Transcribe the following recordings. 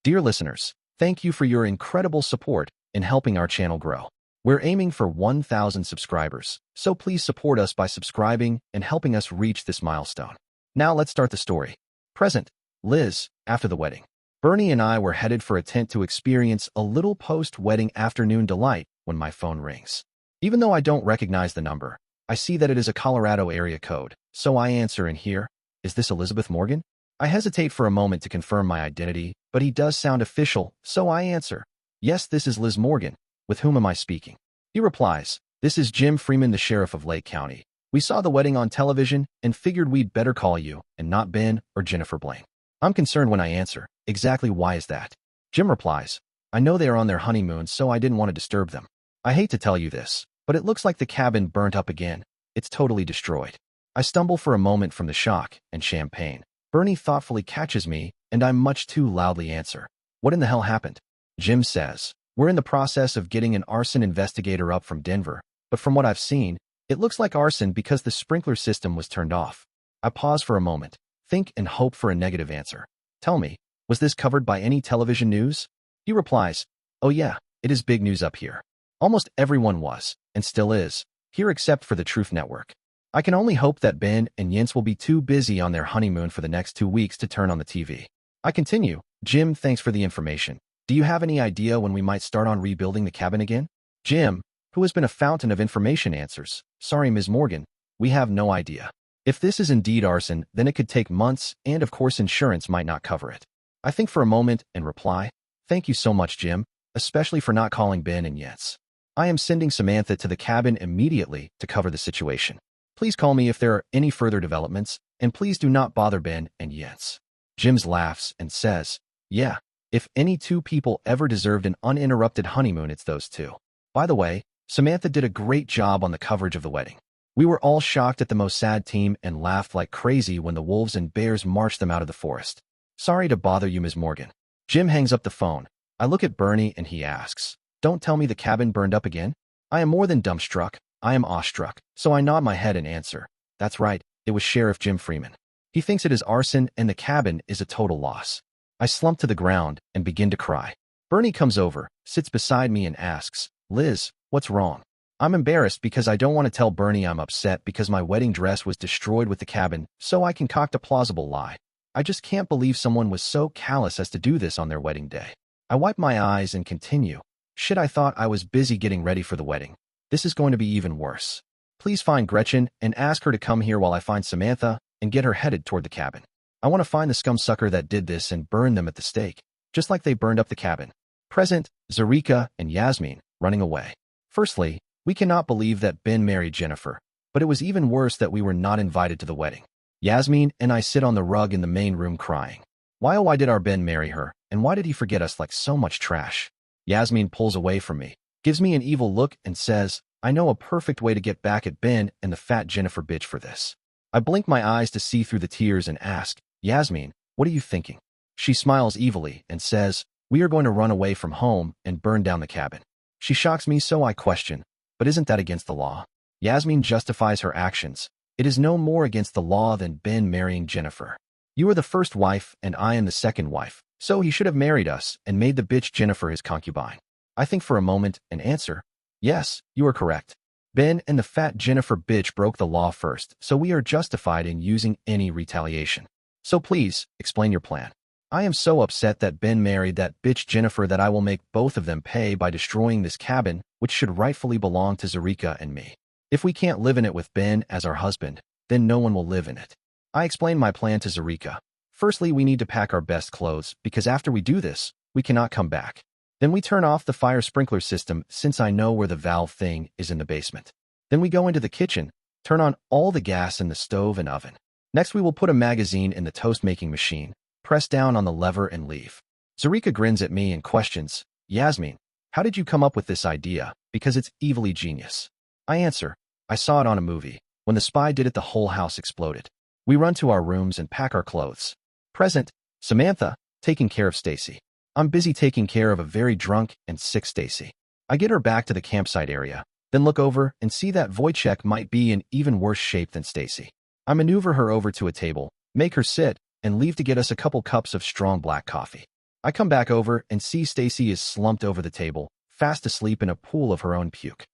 Dear listeners, thank you for your incredible support in helping our channel grow. We're aiming for 1,000 subscribers, so please support us by subscribing and helping us reach this milestone. Now let's start the story. Present, Liz, after the wedding. Bernie and I were headed for a tent to experience a little post-wedding afternoon delight when my phone rings. Even though I don't recognize the number, I see that it is a Colorado area code, so I answer and hear, "Is this Elizabeth Morgan?" I hesitate for a moment to confirm my identity, but he does sound official, so I answer, "Yes, this is Liz Morgan. With whom am I speaking?" He replies, "This is Jim Freeman, the sheriff of Lake County. We saw the wedding on television and figured we'd better call you and not Ben or Jennifer Blaine." I'm concerned when I answer, "Exactly why is that?" Jim replies, "I know they are on their honeymoon, so I didn't want to disturb them. I hate to tell you this, but it looks like the cabin burnt up again. It's totally destroyed." I stumble for a moment from the shock and champagne. Bernie thoughtfully catches me, and I much too loudly answer, "What in the hell happened?" Jim says, "We're in the process of getting an arson investigator up from Denver, but from what I've seen, it looks like arson because the sprinkler system was turned off." I pause for a moment, think and hope for a negative answer. "Tell me, was this covered by any television news?" He replies, "Oh yeah, it is big news up here. Almost everyone was, and still is, here except for the Truth Network. I can only hope that Ben and Jens will be too busy on their honeymoon for the next 2 weeks to turn on the TV." I continue, "Jim, thanks for the information. Do you have any idea when we might start on rebuilding the cabin again?" Jim, who has been a fountain of information, answers, "Sorry, Ms. Morgan, we have no idea. If this is indeed arson, then it could take months, and of course insurance might not cover it." I think for a moment and reply, "Thank you so much, Jim, especially for not calling Ben and Jens. I am sending Samantha to the cabin immediately to cover the situation. Please call me if there are any further developments, and please do not bother Ben and Jens." Jim laughs and says, "Yeah, if any two people ever deserved an uninterrupted honeymoon, it's those two. By the way, Samantha did a great job on the coverage of the wedding. We were all shocked at the most sad team and laughed like crazy when the wolves and bears marched them out of the forest. Sorry to bother you, Ms. Morgan." Jim hangs up the phone. I look at Bernie and he asks, "Don't tell me the cabin burned up again?" I am more than dumbstruck. I am awestruck, so I nod my head and answer, "That's right, it was Sheriff Jim Freeman. He thinks it is arson and the cabin is a total loss." I slump to the ground and begin to cry. Bernie comes over, sits beside me and asks, "Liz, what's wrong?" I'm embarrassed because I don't want to tell Bernie I'm upset because my wedding dress was destroyed with the cabin, so I concoct a plausible lie. I just can't believe someone was so callous as to do this on their wedding day. I wipe my eyes and continue, "Shit, I thought I was busy getting ready for the wedding. This is going to be even worse. Please find Gretchen and ask her to come here while I find Samantha and get her headed toward the cabin. I want to find the scumsucker that did this and burn them at the stake, just like they burned up the cabin." Present, Zarika and Yasmin, running away. Firstly, we cannot believe that Ben married Jennifer, but it was even worse that we were not invited to the wedding. Yasmin and I sit on the rug in the main room crying. Why did our Ben marry her, and why did he forget us like so much trash? Yasmin pulls away from me, gives me an evil look and says, "I know a perfect way to get back at Ben and the fat Jennifer bitch for this." I blink my eyes to see through the tears and ask, "Yasmin, what are you thinking?" She smiles evilly and says, "We are going to run away from home and burn down the cabin." She shocks me, so I question, "But isn't that against the law?" Yasmin justifies her actions. "It is no more against the law than Ben marrying Jennifer. You are the first wife and I am the second wife, so he should have married us and made the bitch Jennifer his concubine." I think for a moment and answer, "Yes, you are correct. Ben and the fat Jennifer bitch broke the law first, so we are justified in using any retaliation. So please, explain your plan. I am so upset that Ben married that bitch Jennifer that I will make both of them pay by destroying this cabin, which should rightfully belong to Zarika and me. If we can't live in it with Ben as our husband, then no one will live in it." I explain my plan to Zarika. Firstly, we need to pack our best clothes, because after we do this, we cannot come back. Then we turn off the fire sprinkler system, since I know where the valve thing is in the basement. Then we go into the kitchen, turn on all the gas in the stove and oven. Next, we will put a magazine in the toast-making machine, press down on the lever and leave. Zarika grins at me and questions, "Yasmin, how did you come up with this idea? Because it's evilly genius." I answer, "I saw it on a movie. When the spy did it, the whole house exploded." We run to our rooms and pack our clothes. Present, Samantha, taking care of Stacy. I'm busy taking care of a very drunk and sick Stacy. I get her back to the campsite area, then look over and see that Wojciech might be in even worse shape than Stacy. I maneuver her over to a table, make her sit, and leave to get us a couple cups of strong black coffee. I come back over and see Stacy is slumped over the table, fast asleep in a pool of her own puke.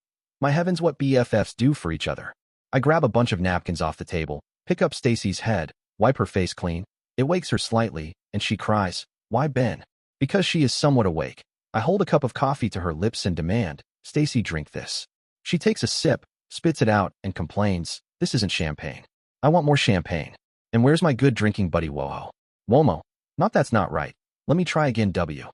My heavens, what BFFs do for each other. I grab a bunch of napkins off the table, pick up Stacy's head, wipe her face clean. It wakes her slightly, and she cries, "Why, Ben?" Because she is somewhat awake. I hold a cup of coffee to her lips and demand, "Stacy, drink this." She takes a sip, spits it out, and complains, "This isn't champagne. I want more champagne. And where's my good drinking buddy Woho?" Womo. Not that's not right. Let me try again. W.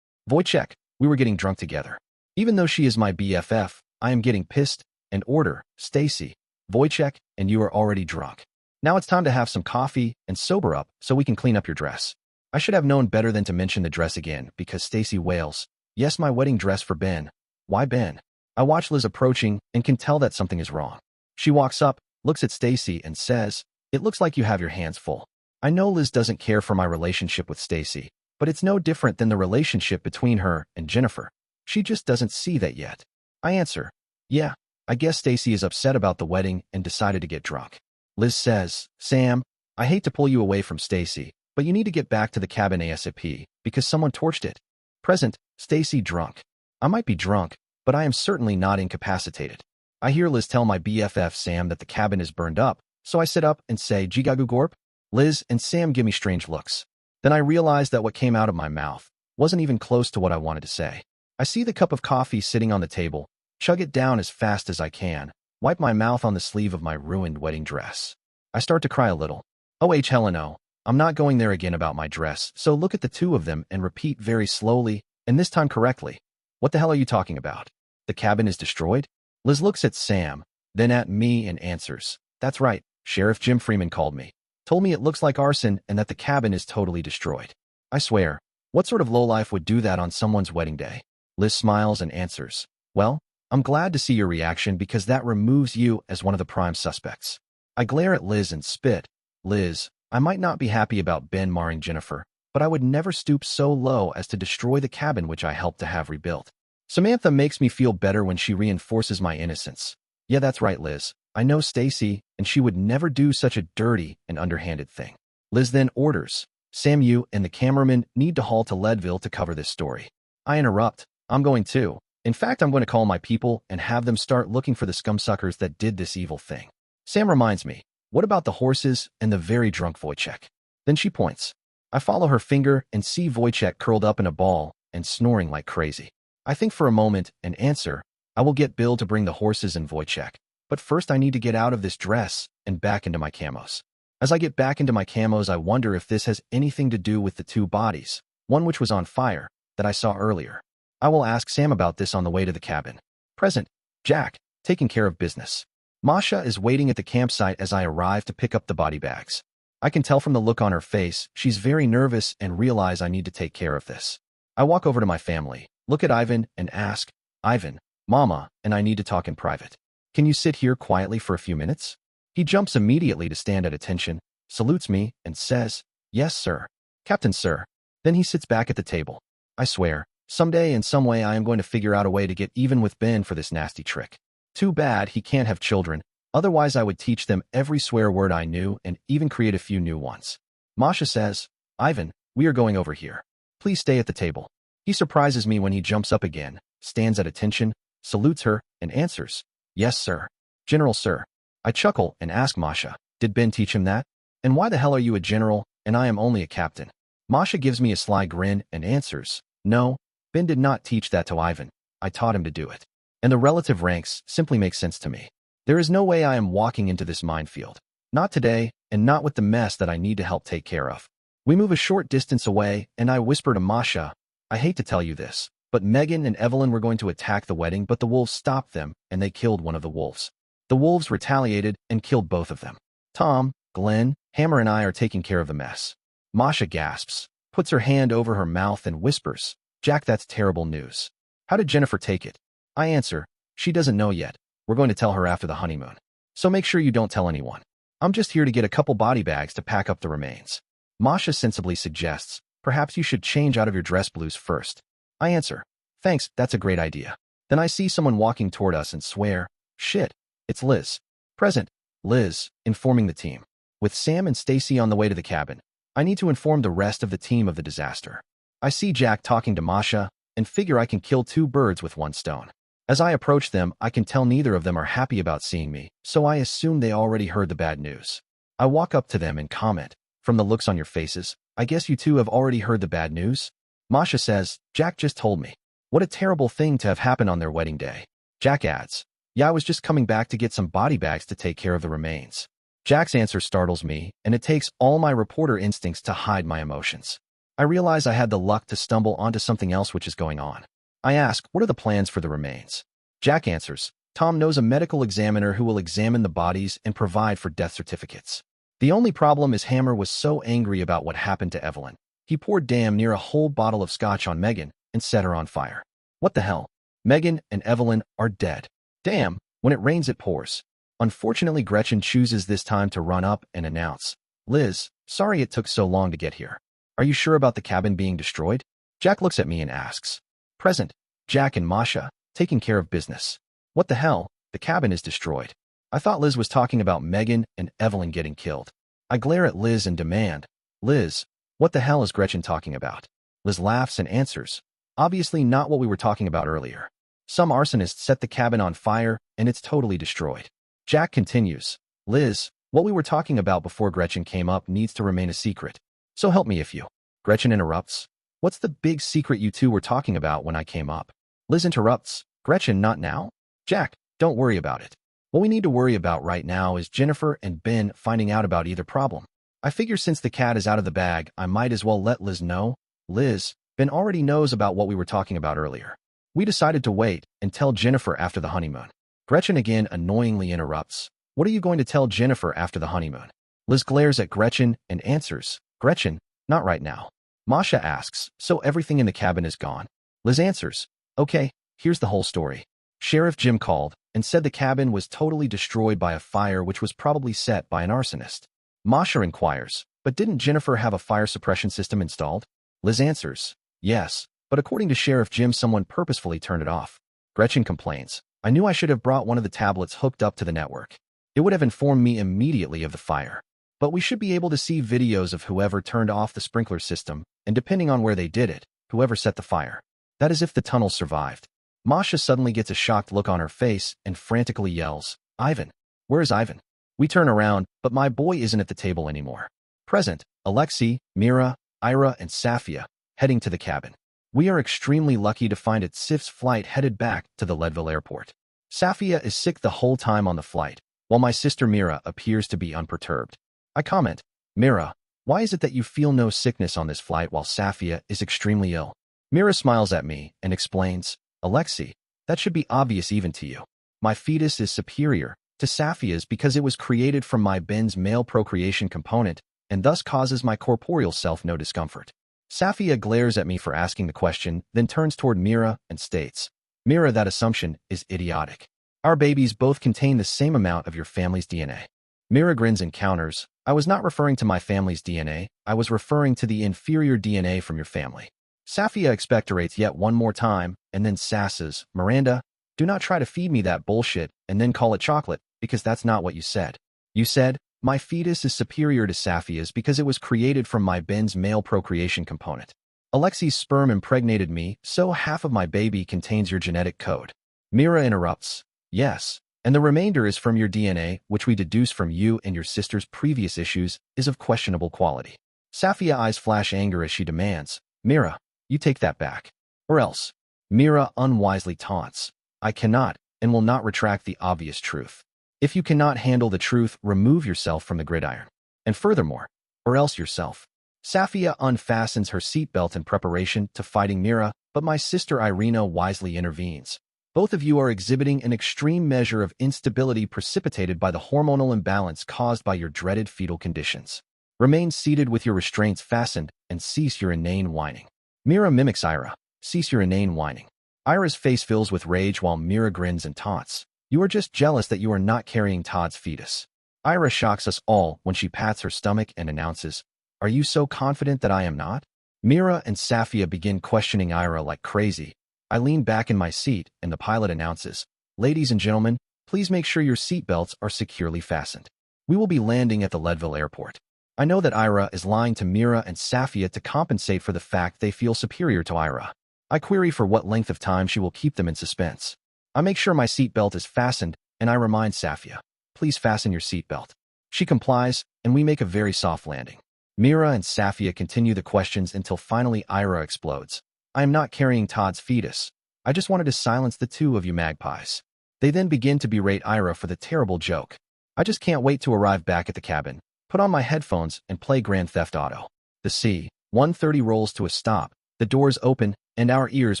Wojciech, we were getting drunk together. Even though she is my BFF, I am getting pissed and order, "Stacy, Wojciech, and you are already drunk. Now it's time to have some coffee and sober up so we can clean up your dress." I should have known better than to mention the dress again because Stacy wails, "Yes, my wedding dress for Ben." Why Ben? I watch Liz approaching and can tell that something is wrong. She walks up, looks at Stacy, and says, "It looks like you have your hands full." I know Liz doesn't care for my relationship with Stacy, but it's no different than the relationship between her and Jennifer. She just doesn't see that yet. I answer, "Yeah, I guess Stacy is upset about the wedding and decided to get drunk." Liz says, "Sam, I hate to pull you away from Stacy, but you need to get back to the cabin ASAP because someone torched it." Present, Stacy drunk. I might be drunk, but I am certainly not incapacitated. I hear Liz tell my BFF Sam that the cabin is burned up, so I sit up and say, "Gigagu Gorp?" Liz and Sam give me strange looks. Then I realize that what came out of my mouth wasn't even close to what I wanted to say. I see the cup of coffee sitting on the table, chug it down as fast as I can, wipe my mouth on the sleeve of my ruined wedding dress. I start to cry a little. Hell no, I'm not going there again about my dress, so look at the two of them and repeat very slowly, and this time correctly. "What the hell are you talking about? The cabin is destroyed?" Liz looks at Sam, then at me and answers, "That's right, Sheriff Jim Freeman called me. Told me it looks like arson and that the cabin is totally destroyed." I swear, what sort of lowlife would do that on someone's wedding day? Liz smiles and answers, "Well, I'm glad to see your reaction because that removes you as one of the prime suspects." I glare at Liz and spit. "Liz, I might not be happy about Ben marring Jennifer, but I would never stoop so low as to destroy the cabin which I helped to have rebuilt." Samantha makes me feel better when she reinforces my innocence. "Yeah, that's right, Liz. I know Stacy, and she would never do such a dirty and underhanded thing." Liz then orders, "Sam, you and the cameraman need to haul to Leadville to cover this story." I interrupt, "I'm going too. In fact, I'm going to call my people and have them start looking for the scumsuckers that did this evil thing." Sam reminds me, "What about the horses and the very drunk Wojciech?" Then she points. I follow her finger and see Wojciech curled up in a ball and snoring like crazy. I think for a moment and answer, "I will get Bill to bring the horses and Wojciech. But first I need to get out of this dress and back into my camos." As I get back into my camos, I wonder if this has anything to do with the two bodies, one which was on fire, that I saw earlier. I will ask Sam about this on the way to the cabin. Present, Jack, taking care of business. Masha is waiting at the campsite as I arrive to pick up the body bags. I can tell from the look on her face, she's very nervous and realize I need to take care of this. I walk over to my family, look at Ivan and ask, "Ivan, Mama and I need to talk in private. Can you sit here quietly for a few minutes?" He jumps immediately to stand at attention, salutes me, and says, "Yes, sir. Captain, sir." Then he sits back at the table. I swear, someday in some way I am going to figure out a way to get even with Ben for this nasty trick. Too bad he can't have children, otherwise I would teach them every swear word I knew and even create a few new ones. Masha says, "Ivan, we are going over here. Please stay at the table." He surprises me when he jumps up again, stands at attention, salutes her, and answers, "Yes, sir. General, sir." I chuckle and ask Masha, "Did Ben teach him that? And why the hell are you a general and I am only a captain?" Masha gives me a sly grin and answers, "No, Ben did not teach that to Ivan. I taught him to do it." And the relative ranks simply make sense to me. There is no way I am walking into this minefield. Not today, and not with the mess that I need to help take care of. We move a short distance away, and I whisper to Masha, "I hate to tell you this, but Megan and Evelyn were going to attack the wedding, but the wolves stopped them, and they killed one of the wolves. The wolves retaliated and killed both of them. Tom, Glenn, Hammer, and I are taking care of the mess." Masha gasps, puts her hand over her mouth, and whispers, "Jack, that's terrible news. How did Jennifer take it?" I answer, "She doesn't know yet. We're going to tell her after the honeymoon. So make sure you don't tell anyone. I'm just here to get a couple body bags to pack up the remains." Masha sensibly suggests, "Perhaps you should change out of your dress blues first." I answer, "Thanks, that's a great idea." Then I see someone walking toward us and swear, "Shit, it's Liz." Present, Liz, informing the team. With Sam and Stacy on the way to the cabin, I need to inform the rest of the team of the disaster. I see Jack talking to Masha and figure I can kill two birds with one stone. As I approach them, I can tell neither of them are happy about seeing me, so I assume they already heard the bad news. I walk up to them and comment, "From the looks on your faces, I guess you two have already heard the bad news?" Masha says, "Jack just told me. What a terrible thing to have happened on their wedding day." Jack adds, "Yeah, I was just coming back to get some body bags to take care of the remains." Jack's answer startles me, and it takes all my reporter instincts to hide my emotions. I realize I had the luck to stumble onto something else which is going on. I ask, "What are the plans for the remains?" Jack answers, "Tom knows a medical examiner who will examine the bodies and provide for death certificates. The only problem is Hammer was so angry about what happened to Evelyn. He poured damn near a whole bottle of scotch on Megan and set her on fire." What the hell? Megan and Evelyn are dead. Damn, when it rains it pours. Unfortunately, Gretchen chooses this time to run up and announce, "Liz, sorry it took so long to get here. Are you sure about the cabin being destroyed?" Jack looks at me and asks, "Present, Jack and Masha, taking care of business." What the hell? The cabin is destroyed. I thought Liz was talking about Megan and Evelyn getting killed. I glare at Liz and demand, "Liz, what the hell is Gretchen talking about?" Liz laughs and answers, "Obviously not what we were talking about earlier. Some arsonist set the cabin on fire and it's totally destroyed." Jack continues, "Liz, what we were talking about before Gretchen came up needs to remain a secret. So help me if you." Gretchen interrupts, "What's the big secret you two were talking about when I came up?" Liz interrupts, "Gretchen, not now?" Jack, "Don't worry about it. What we need to worry about right now is Jennifer and Ben finding out about either problem. I figure since the cat is out of the bag, I might as well let Liz know." Liz, "Ben already knows about what we were talking about earlier. We decided to wait and tell Jennifer after the honeymoon." Gretchen again annoyingly interrupts, "What are you going to tell Jennifer after the honeymoon?" Liz glares at Gretchen and answers, "Gretchen, not right now." Masha asks, "So everything in the cabin is gone?" Liz answers, "Okay, here's the whole story. Sheriff Jim called and said the cabin was totally destroyed by a fire which was probably set by an arsonist." Masha inquires, "But didn't Jennifer have a fire suppression system installed?" Liz answers, "Yes, but according to Sheriff Jim, someone purposefully turned it off." Gretchen complains, "I knew I should have brought one of the tablets hooked up to the network. It would have informed me immediately of the fire. But we should be able to see videos of whoever turned off the sprinkler system, and depending on where they did it, whoever set the fire. That is if the tunnel survived." Masha suddenly gets a shocked look on her face and frantically yells, "Ivan! Where is Ivan?" We turn around, but my boy isn't at the table anymore. Present, Alexei, Mira, Ira, and Safia, heading to the cabin. We are extremely lucky to find it Sif's flight headed back to the Leadville airport. Safia is sick the whole time on the flight, while my sister Mira appears to be unperturbed. I comment, "Mira, why is it that you feel no sickness on this flight while Safia is extremely ill?" Mira smiles at me and explains, "Alexei, that should be obvious even to you. My fetus is superior to Safia's because it was created from my Ben's male procreation component and thus causes my corporeal self no discomfort." Safia glares at me for asking the question, then turns toward Mira and states, "Mira, that assumption is idiotic. Our babies both contain the same amount of your family's DNA." Mira grins and counters, "I was not referring to my family's DNA, I was referring to the inferior DNA from your family." Safia expectorates yet one more time and then sasses, "Miranda, do not try to feed me that bullshit and then call it chocolate, because that's not what you said. You said, my fetus is superior to Safia's because it was created from my Ben's male procreation component. Alexei's sperm impregnated me, so half of my baby contains your genetic code." Mira interrupts, "Yes, and the remainder is from your DNA, which we deduce from you and your sister's previous issues is of questionable quality." Safia's eyes flash anger as she demands, "Mira, you take that back. Or else." Mira unwisely taunts, "I cannot and will not retract the obvious truth. If you cannot handle the truth, remove yourself from the gridiron. And furthermore, or else yourself." Safia unfastens her seatbelt in preparation to fighting Mira, but my sister Irina wisely intervenes. "Both of you are exhibiting an extreme measure of instability precipitated by the hormonal imbalance caused by your dreaded fetal conditions. Remain seated with your restraints fastened and cease your inane whining." Mira mimics Ira, "Cease your inane whining." Ira's face fills with rage while Mira grins and taunts, "You are just jealous that you are not carrying Todd's fetus." Ira shocks us all when she pats her stomach and announces, "Are you so confident that I am not?" Mira and Safia begin questioning Ira like crazy. I lean back in my seat and the pilot announces, "Ladies and gentlemen, please make sure your seatbelts are securely fastened. We will be landing at the Leadville airport." I know that Ira is lying to Mira and Safia to compensate for the fact they feel superior to Ira. I query for what length of time she will keep them in suspense. I make sure my seatbelt is fastened, and I remind Safia, please fasten your seatbelt. She complies, and we make a very soft landing. Mira and Safia continue the questions until finally Ira explodes. I am not carrying Todd's fetus. I just wanted to silence the two of you magpies. They then begin to berate Ira for the terrible joke. I just can't wait to arrive back at the cabin, put on my headphones, and play Grand Theft Auto. The C-130 rolls to a stop, the doors open, and our ears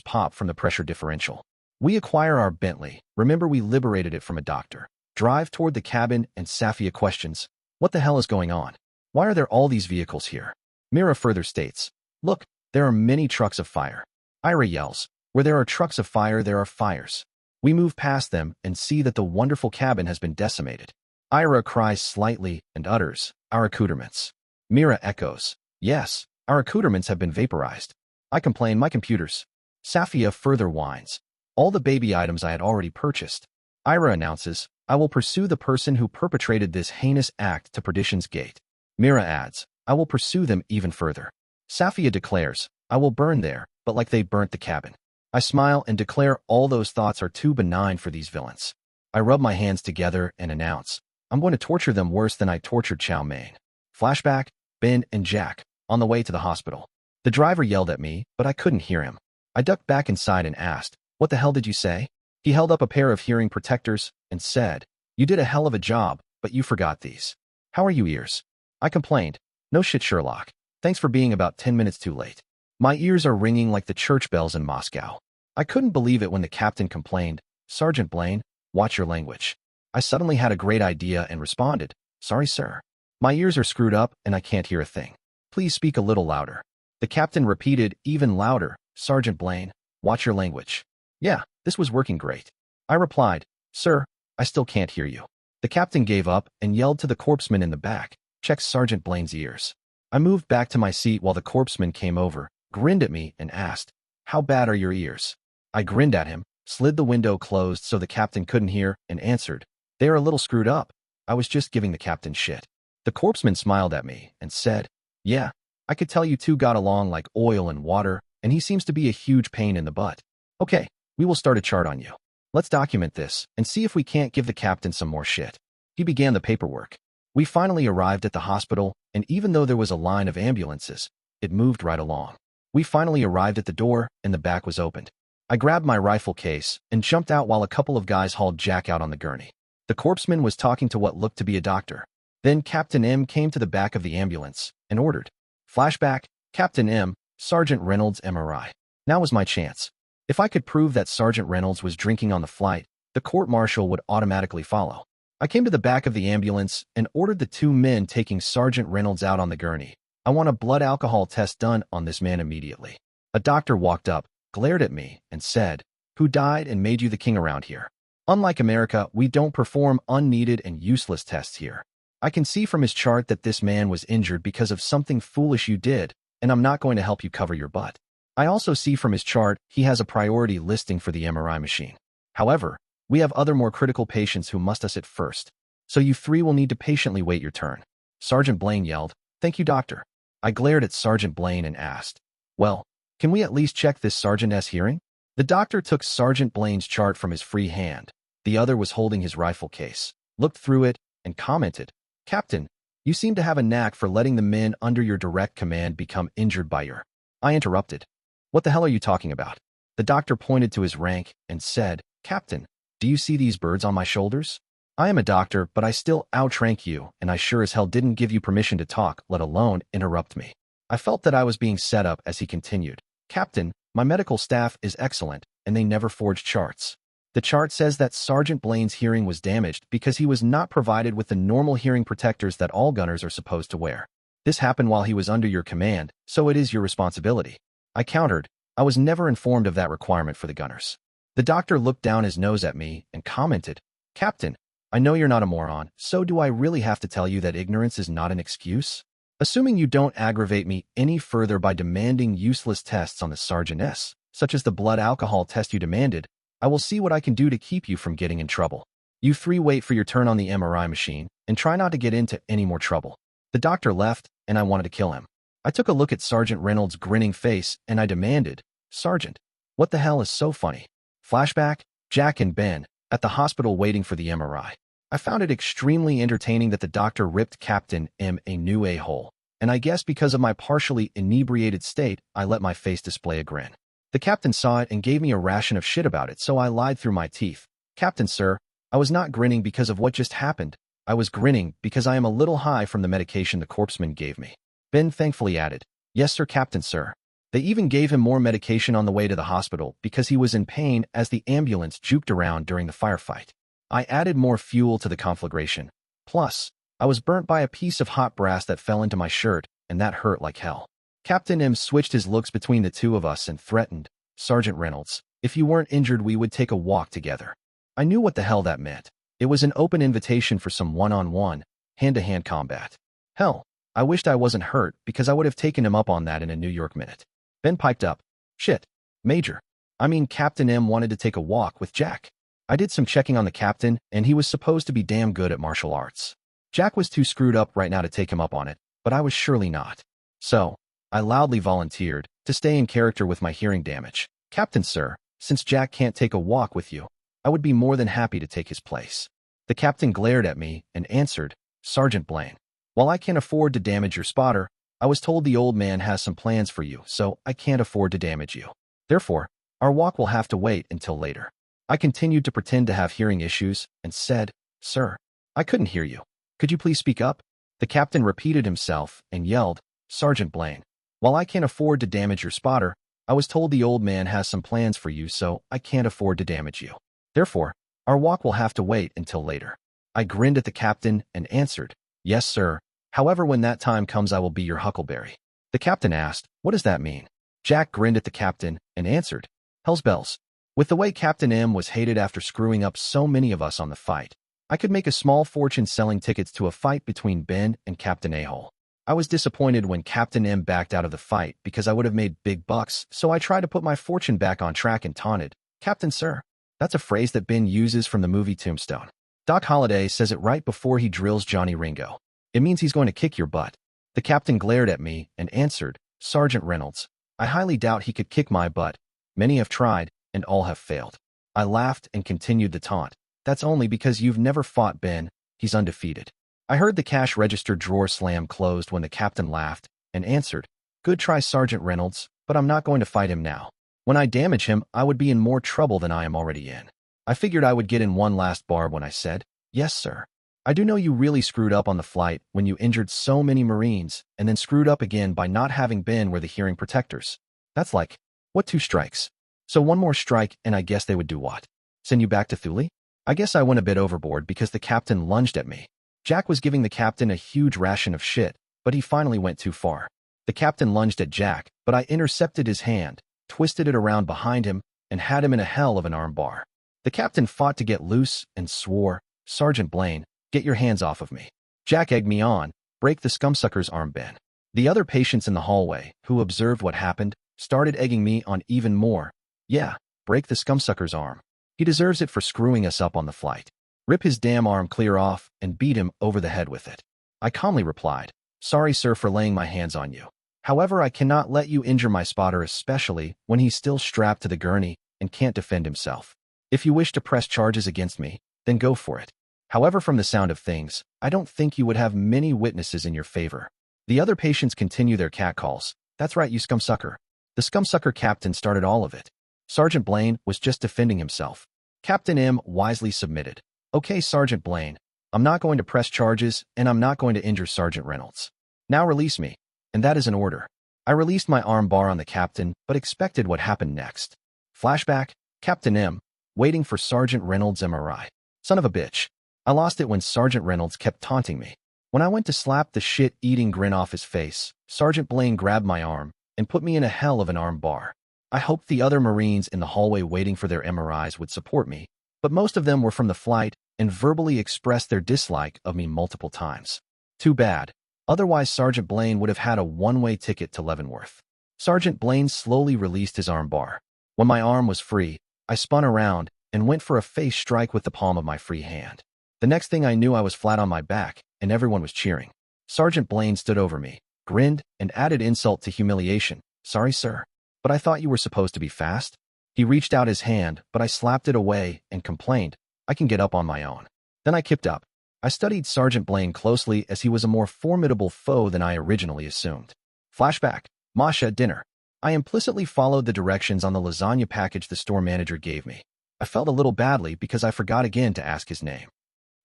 pop from the pressure differential. We acquire our Bentley. Remember, we liberated it from a doctor. Drive toward the cabin, and Safia questions, what the hell is going on? Why are there all these vehicles here? Mira further states, look, there are many trucks of fire. Ira yells, where there are trucks of fire, there are fires. We move past them and see that the wonderful cabin has been decimated. Ira cries slightly and utters, our accoutrements. Mira echoes, yes, our accoutrements have been vaporized. I complain, my computers. Safia further whines, all the baby items I had already purchased. Ira announces, I will pursue the person who perpetrated this heinous act to perdition's gate. Mira adds, I will pursue them even further. Safia declares, I will burn there, but like they burnt the cabin. I smile and declare all those thoughts are too benign for these villains. I rub my hands together and announce, I'm going to torture them worse than I tortured Chow Mein. Flashback, Ben and Jack, on the way to the hospital. The driver yelled at me, but I couldn't hear him. I ducked back inside and asked, what the hell did you say? He held up a pair of hearing protectors and said, you did a hell of a job, but you forgot these. How are you ears? I complained, no shit Sherlock. Thanks for being about 10 minutes too late. My ears are ringing like the church bells in Moscow. I couldn't believe it when the captain complained, Sergeant Blaine, watch your language. I suddenly had a great idea and responded, sorry sir. My ears are screwed up and I can't hear a thing. Please speak a little louder. The captain repeated even louder, Sergeant Blaine, watch your language. Yeah, this was working great. I replied, sir, I still can't hear you. The captain gave up and yelled to the corpsman in the back, check Sergeant Blaine's ears. I moved back to my seat while the corpsman came over, grinned at me and asked, how bad are your ears? I grinned at him, slid the window closed so the captain couldn't hear, and answered, they are a little screwed up. I was just giving the captain shit. The corpsman smiled at me and said, yeah, I could tell you two got along like oil and water, and he seems to be a huge pain in the butt. Okay, we will start a chart on you. Let's document this and see if we can't give the captain some more shit. He began the paperwork. We finally arrived at the hospital, and even though there was a line of ambulances, it moved right along. We finally arrived at the door, and the back was opened. I grabbed my rifle case and jumped out while a couple of guys hauled Jack out on the gurney. The corpsman was talking to what looked to be a doctor. Then Captain M came to the back of the ambulance and ordered, flashback, Captain M, Sergeant Reynolds MRI. Now was my chance. If I could prove that Sergeant Reynolds was drinking on the flight, the court-martial would automatically follow. I came to the back of the ambulance and ordered the two men taking Sergeant Reynolds out on the gurney. I want a blood alcohol test done on this man immediately. A doctor walked up, glared at me, and said, who died and made you the king around here? Unlike America, we don't perform unneeded and useless tests here. I can see from his chart that this man was injured because of something foolish you did, and I'm not going to help you cover your butt. I also see from his chart he has a priority listing for the MRI machine. However, we have other more critical patients who must us at first, so you three will need to patiently wait your turn. Sergeant Blaine yelled, thank you, doctor. I glared at Sergeant Blaine and asked, well, can we at least check this Sergeant's hearing? The doctor took Sergeant Blaine's chart from his free hand. The other was holding his rifle case, looked through it, and commented, Captain, you seem to have a knack for letting the men under your direct command become injured by your... I interrupted. What the hell are you talking about? The doctor pointed to his rank and said, Captain, do you see these birds on my shoulders? I am a doctor, but I still outrank you, and I sure as hell didn't give you permission to talk, let alone interrupt me. I felt that I was being set up as he continued. Captain, my medical staff is excellent, and they never forged charts. The chart says that Sergeant Blaine's hearing was damaged because he was not provided with the normal hearing protectors that all gunners are supposed to wear. This happened while he was under your command, so it is your responsibility. I countered, I was never informed of that requirement for the gunners. The doctor looked down his nose at me and commented, Captain, I know you're not a moron, so do I really have to tell you that ignorance is not an excuse? Assuming you don't aggravate me any further by demanding useless tests on the Sergeant-S, such as the blood alcohol test you demanded, I will see what I can do to keep you from getting in trouble. You three wait for your turn on the MRI machine and try not to get into any more trouble. The doctor left, and I wanted to kill him. I took a look at Sergeant Reynolds' grinning face, and I demanded, "Sergeant, what the hell is so funny?" Flashback, Jack and Ben, at the hospital waiting for the MRI. I found it extremely entertaining that the doctor ripped Captain M a new a-hole, and I guess because of my partially inebriated state, I let my face display a grin. The captain saw it and gave me a ration of shit about it, so I lied through my teeth. "Captain, sir, I was not grinning because of what just happened. I was grinning because I am a little high from the medication the corpseman gave me." Ben thankfully added, "Yes, sir, Captain, sir." They even gave him more medication on the way to the hospital because he was in pain as the ambulance juked around during the firefight. I added more fuel to the conflagration. Plus, I was burnt by a piece of hot brass that fell into my shirt, and that hurt like hell. Captain M switched his looks between the two of us and threatened, "Sergeant Reynolds, if you weren't injured, we would take a walk together." I knew what the hell that meant. It was an open invitation for some one-on-one, hand-to-hand combat. Hell, I wished I wasn't hurt because I would have taken him up on that in a New York minute. Ben piped up, "Shit, Major. I mean, Captain M wanted to take a walk with Jack." I did some checking on the captain, and he was supposed to be damn good at martial arts. Jack was too screwed up right now to take him up on it, but I was surely not. So, I loudly volunteered to stay in character with my hearing damage. "Captain, sir, since Jack can't take a walk with you, I would be more than happy to take his place." The captain glared at me and answered, "Sergeant Blaine, while I can't afford to damage your spotter, I was told the old man has some plans for you, so I can't afford to damage you. Therefore, our walk will have to wait until later." I continued to pretend to have hearing issues and said, "Sir, I couldn't hear you. Could you please speak up?" The captain repeated himself and yelled, "Sergeant Blaine, while I can't afford to damage your spotter, I was told the old man has some plans for you, so I can't afford to damage you. Therefore, our walk will have to wait until later." I grinned at the captain and answered, "Yes, sir. However, when that time comes, I will be your huckleberry." The captain asked, "What does that mean?" Jack grinned at the captain and answered, "Hell's bells." With the way Captain M was hated after screwing up so many of us on the fight, I could make a small fortune selling tickets to a fight between Ben and Captain A-hole. I was disappointed when Captain M backed out of the fight because I would have made big bucks, so I tried to put my fortune back on track and taunted, "Captain, sir." That's a phrase that Ben uses from the movie Tombstone. Doc Holliday says it right before he drills Johnny Ringo. It means he's going to kick your butt. The captain glared at me and answered, "Sergeant Reynolds, I highly doubt he could kick my butt. Many have tried, and all have failed." I laughed and continued the taunt. "That's only because you've never fought Ben. He's undefeated." I heard the cash register drawer slam closed when the captain laughed and answered, "Good try, Sergeant Reynolds, but I'm not going to fight him now. When I damage him, I would be in more trouble than I am already in." I figured I would get in one last barb when I said, "Yes, sir. I do know you really screwed up on the flight when you injured so many Marines and then screwed up again by not having been where the hearing protectors. That's like, what, 2 strikes? So one more strike and I guess they would do what? Send you back to Thule?" I guess I went a bit overboard because the captain lunged at me. Jack was giving the captain a huge ration of shit, but he finally went too far. The captain lunged at Jack, but I intercepted his hand, twisted it around behind him, and had him in a hell of an arm bar. The captain fought to get loose and swore, "Sergeant Blaine, get your hands off of me." Jack egged me on, "Break the scumsucker's arm, Ben." The other patients in the hallway, who observed what happened, started egging me on even more. "Yeah, break the scumsucker's arm. He deserves it for screwing us up on the flight. Rip his damn arm clear off and beat him over the head with it." I calmly replied, "Sorry, sir, for laying my hands on you. However, I cannot let you injure my spotter, especially when he's still strapped to the gurney and can't defend himself. If you wish to press charges against me, then go for it. However, from the sound of things, I don't think you would have many witnesses in your favor." The other patients continue their catcalls. "That's right, you scumsucker." The scumsucker captain started all of it. Sergeant Blaine was just defending himself. Captain M wisely submitted, "Okay, Sergeant Blaine, I'm not going to press charges, and I'm not going to injure Sergeant Reynolds. Now release me." And that is an order. I released my arm bar on the captain, but expected what happened next. Flashback, Captain M, waiting for Sergeant Reynolds' MRI. Son of a bitch. I lost it when Sergeant Reynolds kept taunting me. When I went to slap the shit-eating grin off his face, Sergeant Blaine grabbed my arm and put me in a hell of an arm bar. I hoped the other Marines in the hallway waiting for their MRIs would support me, but most of them were from the flight and verbally expressed their dislike of me multiple times. Too bad. Otherwise, Sergeant Blaine would have had a one-way ticket to Leavenworth. Sergeant Blaine slowly released his arm bar. When my arm was free, I spun around and went for a face strike with the palm of my free hand. The next thing I knew, I was flat on my back, and everyone was cheering. Sergeant Blaine stood over me, grinned, and added insult to humiliation. Sorry, sir. But I thought you were supposed to be fast? He reached out his hand, but I slapped it away and complained, I can get up on my own. Then I kipped up. I studied Sergeant Blaine closely as he was a more formidable foe than I originally assumed. Flashback. Masha at dinner. I implicitly followed the directions on the lasagna package the store manager gave me. I felt a little badly because I forgot again to ask his name.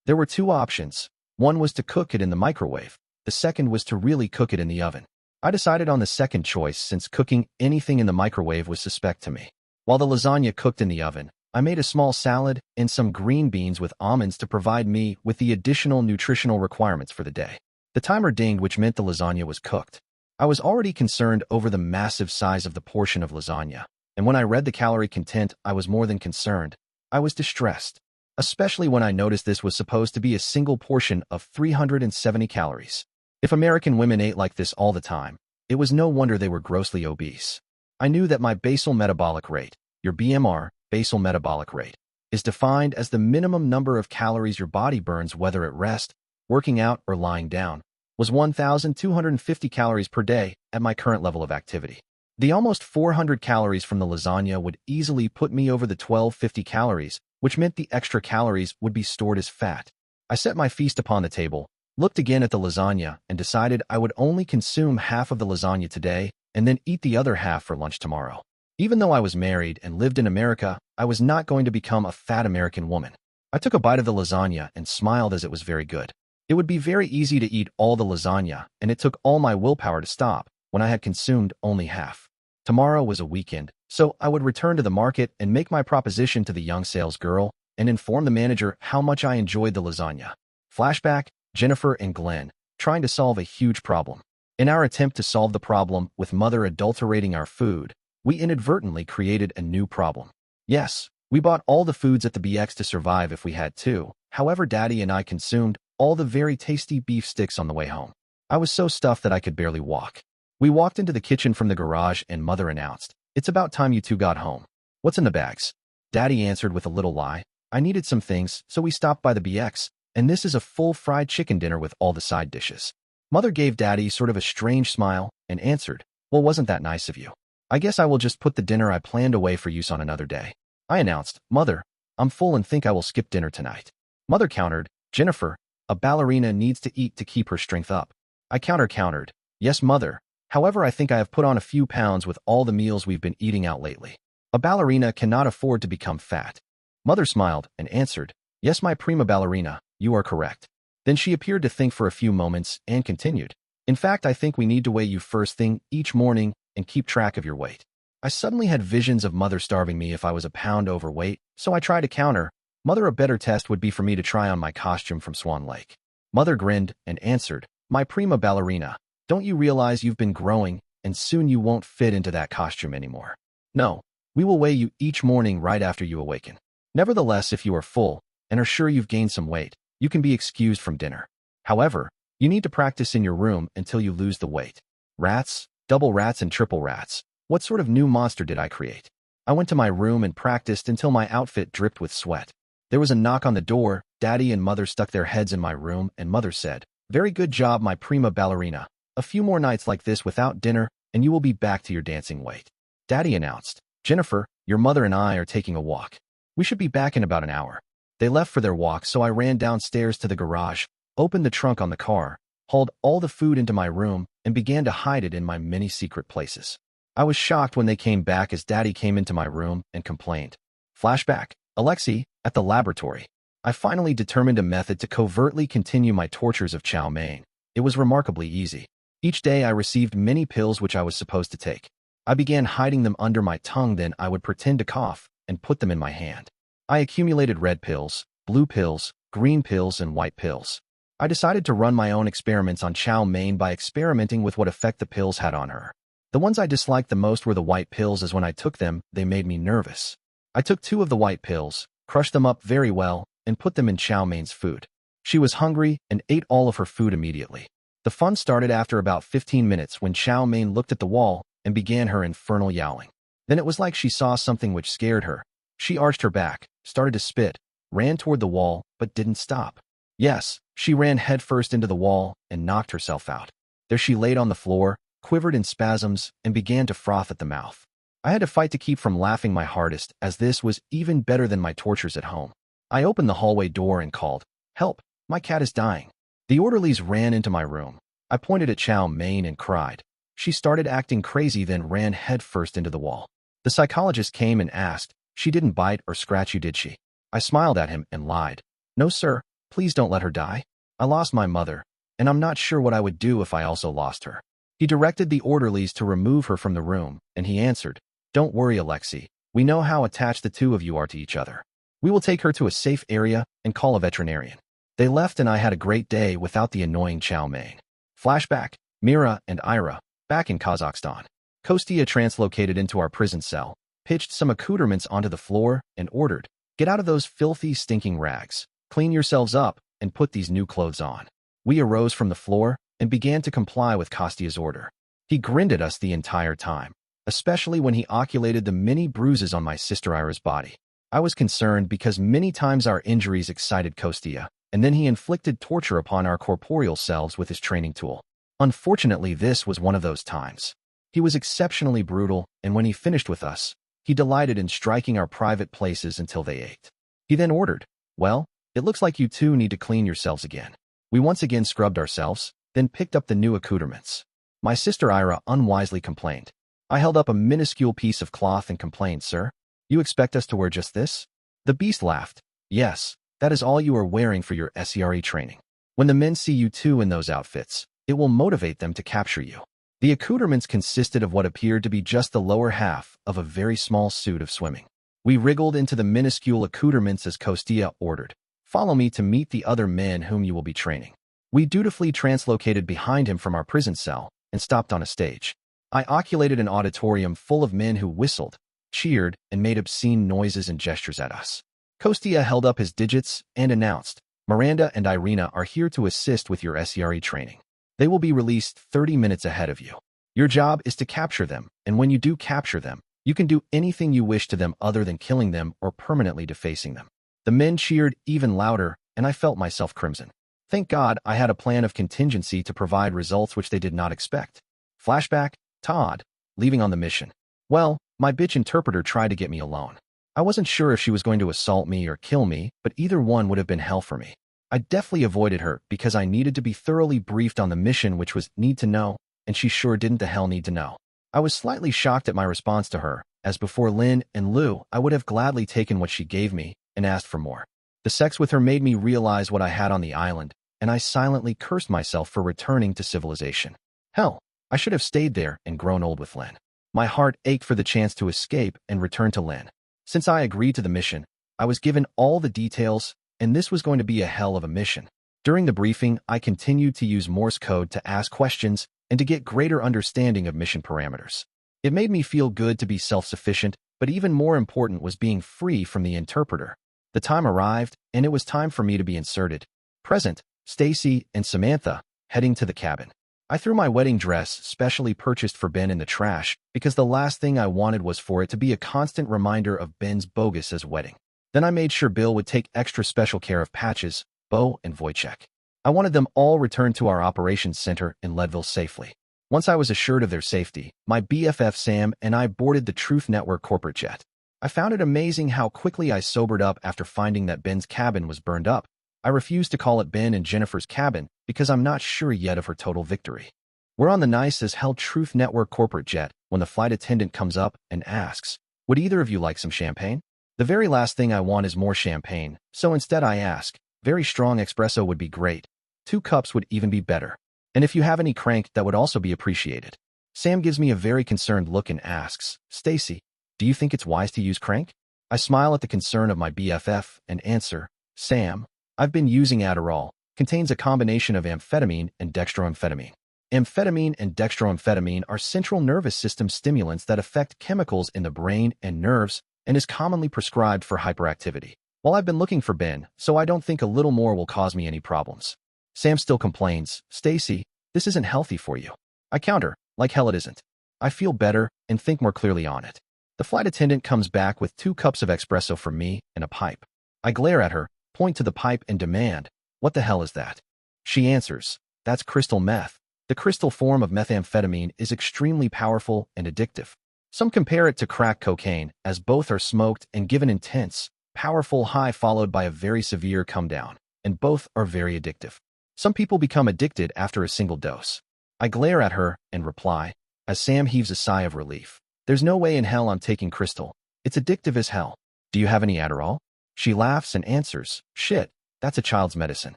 There were two options. One was to cook it in the microwave. The second was to really cook it in the oven. I decided on the second choice since cooking anything in the microwave was suspect to me. While the lasagna cooked in the oven, I made a small salad and some green beans with almonds to provide me with the additional nutritional requirements for the day. The timer dinged, which meant the lasagna was cooked. I was already concerned over the massive size of the portion of lasagna, and when I read the calorie content, I was more than concerned. I was distressed, especially when I noticed this was supposed to be a single portion of 370 calories. If American women ate like this all the time, it was no wonder they were grossly obese. I knew that my basal metabolic rate, your BMR, basal metabolic rate, is defined as the minimum number of calories your body burns whether at rest, working out, or lying down, was 1,250 calories per day at my current level of activity. The almost 400 calories from the lasagna would easily put me over the 1,250 calories, which meant the extra calories would be stored as fat. I set my feast upon the table, looked again at the lasagna, and decided I would only consume half of the lasagna today and then eat the other half for lunch tomorrow. Even though I was married and lived in America, I was not going to become a fat American woman. I took a bite of the lasagna and smiled as it was very good. It would be very easy to eat all the lasagna, and it took all my willpower to stop when I had consumed only half. Tomorrow was a weekend, so I would return to the market and make my proposition to the young sales girl and inform the manager how much I enjoyed the lasagna. Flashback, Jennifer and Glenn, trying to solve a huge problem. In our attempt to solve the problem with mother adulterating our food, we inadvertently created a new problem. Yes, we bought all the foods at the BX to survive if we had to. However, Daddy and I consumed all the very tasty beef sticks on the way home. I was so stuffed that I could barely walk. We walked into the kitchen from the garage and Mother announced, "It's about time you two got home. What's in the bags?" Daddy answered with a little lie, "I needed some things, so we stopped by the BX, and this is a full fried chicken dinner with all the side dishes." Mother gave Daddy sort of a strange smile and answered, "Well, wasn't that nice of you? I guess I will just put the dinner I planned away for use on another day." I announced, "Mother, I'm full and think I will skip dinner tonight." Mother countered, "Jennifer, a ballerina needs to eat to keep her strength up." I countered, "Yes, Mother. However, I think I have put on a few pounds with all the meals we've been eating out lately. A ballerina cannot afford to become fat." Mother smiled and answered, "Yes, my prima ballerina, you are correct." Then she appeared to think for a few moments and continued, "In fact, I think we need to weigh you first thing each morning and keep track of your weight." I suddenly had visions of Mother starving me if I was a pound overweight, so I tried to counter, "Mother, a better test would be for me to try on my costume from Swan Lake." Mother grinned and answered, "My prima ballerina, don't you realize you've been growing and soon you won't fit into that costume anymore? No, we will weigh you each morning right after you awaken. Nevertheless, if you are full and are sure you've gained some weight, you can be excused from dinner. However, you need to practice in your room until you lose the weight." Rats, double rats and triple rats. What sort of new monster did I create? I went to my room and practiced until my outfit dripped with sweat. There was a knock on the door. Daddy and Mother stuck their heads in my room, and Mother said, "Very good job, my prima ballerina. A few more nights like this without dinner, and you will be back to your dancing weight." Daddy announced, "Jennifer, your mother and I are taking a walk. We should be back in about an hour." They left for their walk, so I ran downstairs to the garage, opened the trunk on the car, hauled all the food into my room, and began to hide it in my many secret places. I was shocked when they came back as Daddy came into my room and complained. Flashback, Alexei, at the laboratory. I finally determined a method to covertly continue my tortures of chow mein. It was remarkably easy. Each day I received many pills which I was supposed to take. I began hiding them under my tongue, then I would pretend to cough and put them in my hand. I accumulated red pills, blue pills, green pills, and white pills. I decided to run my own experiments on chow mein by experimenting with what effect the pills had on her. The ones I disliked the most were the white pills, as when I took them, they made me nervous. I took 2 of the white pills, crushed them up very well, and put them in chow mein's food. She was hungry and ate all of her food immediately. The fun started after about 15 minutes when chow mein looked at the wall and began her infernal yowling. Then it was like she saw something which scared her. She arched her back, started to spit, ran toward the wall, but didn't stop. Yes, she ran headfirst into the wall and knocked herself out. There she laid on the floor, quivered in spasms, and began to froth at the mouth. I had to fight to keep from laughing my hardest, as this was even better than my tortures at home. I opened the hallway door and called, "Help, my cat is dying." The orderlies ran into my room. I pointed at Chow Mein and cried. She started acting crazy, then ran headfirst into the wall. The psychologist came and asked, "She didn't bite or scratch you, did she?" I smiled at him and lied. "No, sir, please don't let her die. I lost my mother, and I'm not sure what I would do if I also lost her." He directed the orderlies to remove her from the room, and he answered, "Don't worry, Alexei. We know how attached the two of you are to each other. We will take her to a safe area and call a veterinarian." They left, and I had a great day without the annoying Chow Mein. Flashback: Mira and Ira, back in Kazakhstan. Kostya translocated into our prison cell, pitched some accoutrements onto the floor, and ordered, "Get out of those filthy, stinking rags. Clean yourselves up and put these new clothes on." We arose from the floor and began to comply with Kostya's order. He grinned at us the entire time, especially when he oculated the many bruises on my sister Ira's body. I was concerned because many times our injuries excited Kostya, and then he inflicted torture upon our corporeal selves with his training tool. Unfortunately, this was one of those times. He was exceptionally brutal, and when he finished with us, he delighted in striking our private places until they ached. He then ordered, "Well, it looks like you two need to clean yourselves again." We once again scrubbed ourselves, then picked up the new accoutrements. My sister Ira unwisely complained. I held up a minuscule piece of cloth and complained, "Sir, you expect us to wear just this?" The beast laughed. "Yes, that is all you are wearing for your SERE training. When the men see you two in those outfits, it will motivate them to capture you." The accoutrements consisted of what appeared to be just the lower half of a very small suit of swimming. We wriggled into the minuscule accoutrements as Kostya ordered, "Follow me to meet the other men whom you will be training." We dutifully translocated behind him from our prison cell and stopped on a stage. I oculated an auditorium full of men who whistled, cheered, and made obscene noises and gestures at us. Kostya held up his digits and announced, "Miranda and Irina are here to assist with your SERE training. They will be released 30 minutes ahead of you. Your job is to capture them, and when you do capture them, you can do anything you wish to them other than killing them or permanently defacing them." The men cheered even louder, and I felt myself crimson. Thank God I had a plan of contingency to provide results which they did not expect. Flashback: Todd, leaving on the mission. Well, my bitch interpreter tried to get me alone. I wasn't sure if she was going to assault me or kill me, but either one would have been hell for me. I definitely avoided her because I needed to be thoroughly briefed on the mission, which was need to know, and she sure didn't the hell need to know. I was slightly shocked at my response to her, as before Lin and Lu, I would have gladly taken what she gave me and asked for more. The sex with her made me realize what I had on the island, and I silently cursed myself for returning to civilization. Hell, I should have stayed there and grown old with Lin. My heart ached for the chance to escape and return to Lin. Since I agreed to the mission, I was given all the details, and this was going to be a hell of a mission. During the briefing, I continued to use Morse code to ask questions and to get greater understanding of mission parameters. It made me feel good to be self-sufficient, but even more important was being free from the interpreter. The time arrived, and it was time for me to be inserted. Present, Stacy and Samantha, heading to the cabin. I threw my wedding dress, specially purchased for Ben, in the trash because the last thing I wanted was for it to be a constant reminder of Ben's bogus wedding. Then I made sure Bill would take extra special care of Patches, Bo, and Wojciech. I wanted them all returned to our operations center in Leadville safely. Once I was assured of their safety, my BFF Sam and I boarded the Truth Network corporate jet. I found it amazing how quickly I sobered up after finding that Ben's cabin was burned up. I refuse to call it Ben and Jennifer's cabin because I'm not sure yet of her total victory. We're on the nice as hell Truth Network corporate jet when the flight attendant comes up and asks, "Would either of you like some champagne?" The very last thing I want is more champagne, so instead I ask, "Very strong espresso would be great. 2 cups would even be better. And if you have any crank, that would also be appreciated." Sam gives me a very concerned look and asks, "Stacy, do you think it's wise to use crank?" I smile at the concern of my BFF and answer, "Sam, I've been using Adderall. Contains a combination of amphetamine and dextroamphetamine. Amphetamine and dextroamphetamine are central nervous system stimulants that affect chemicals in the brain and nerves and is commonly prescribed for hyperactivity. Well, I've been looking for Ben, so I don't think a little more will cause me any problems." Sam still complains, "Stacy, this isn't healthy for you." I counter, "Like hell it isn't. I feel better and think more clearly on it." The flight attendant comes back with 2 cups of espresso for me and a pipe. I glare at her, point to the pipe, and demand, What the hell is that? She answers, that's crystal meth. The crystal form of methamphetamine is extremely powerful and addictive. Some compare it to crack cocaine, as both are smoked and give an intense, powerful high followed by a very severe come down, and both are very addictive. Some people become addicted after a single dose. I glare at her and reply, as Sam heaves a sigh of relief. There's no way in hell I'm taking crystal. It's addictive as hell. Do you have any Adderall? She laughs and answers, shit, that's a child's medicine.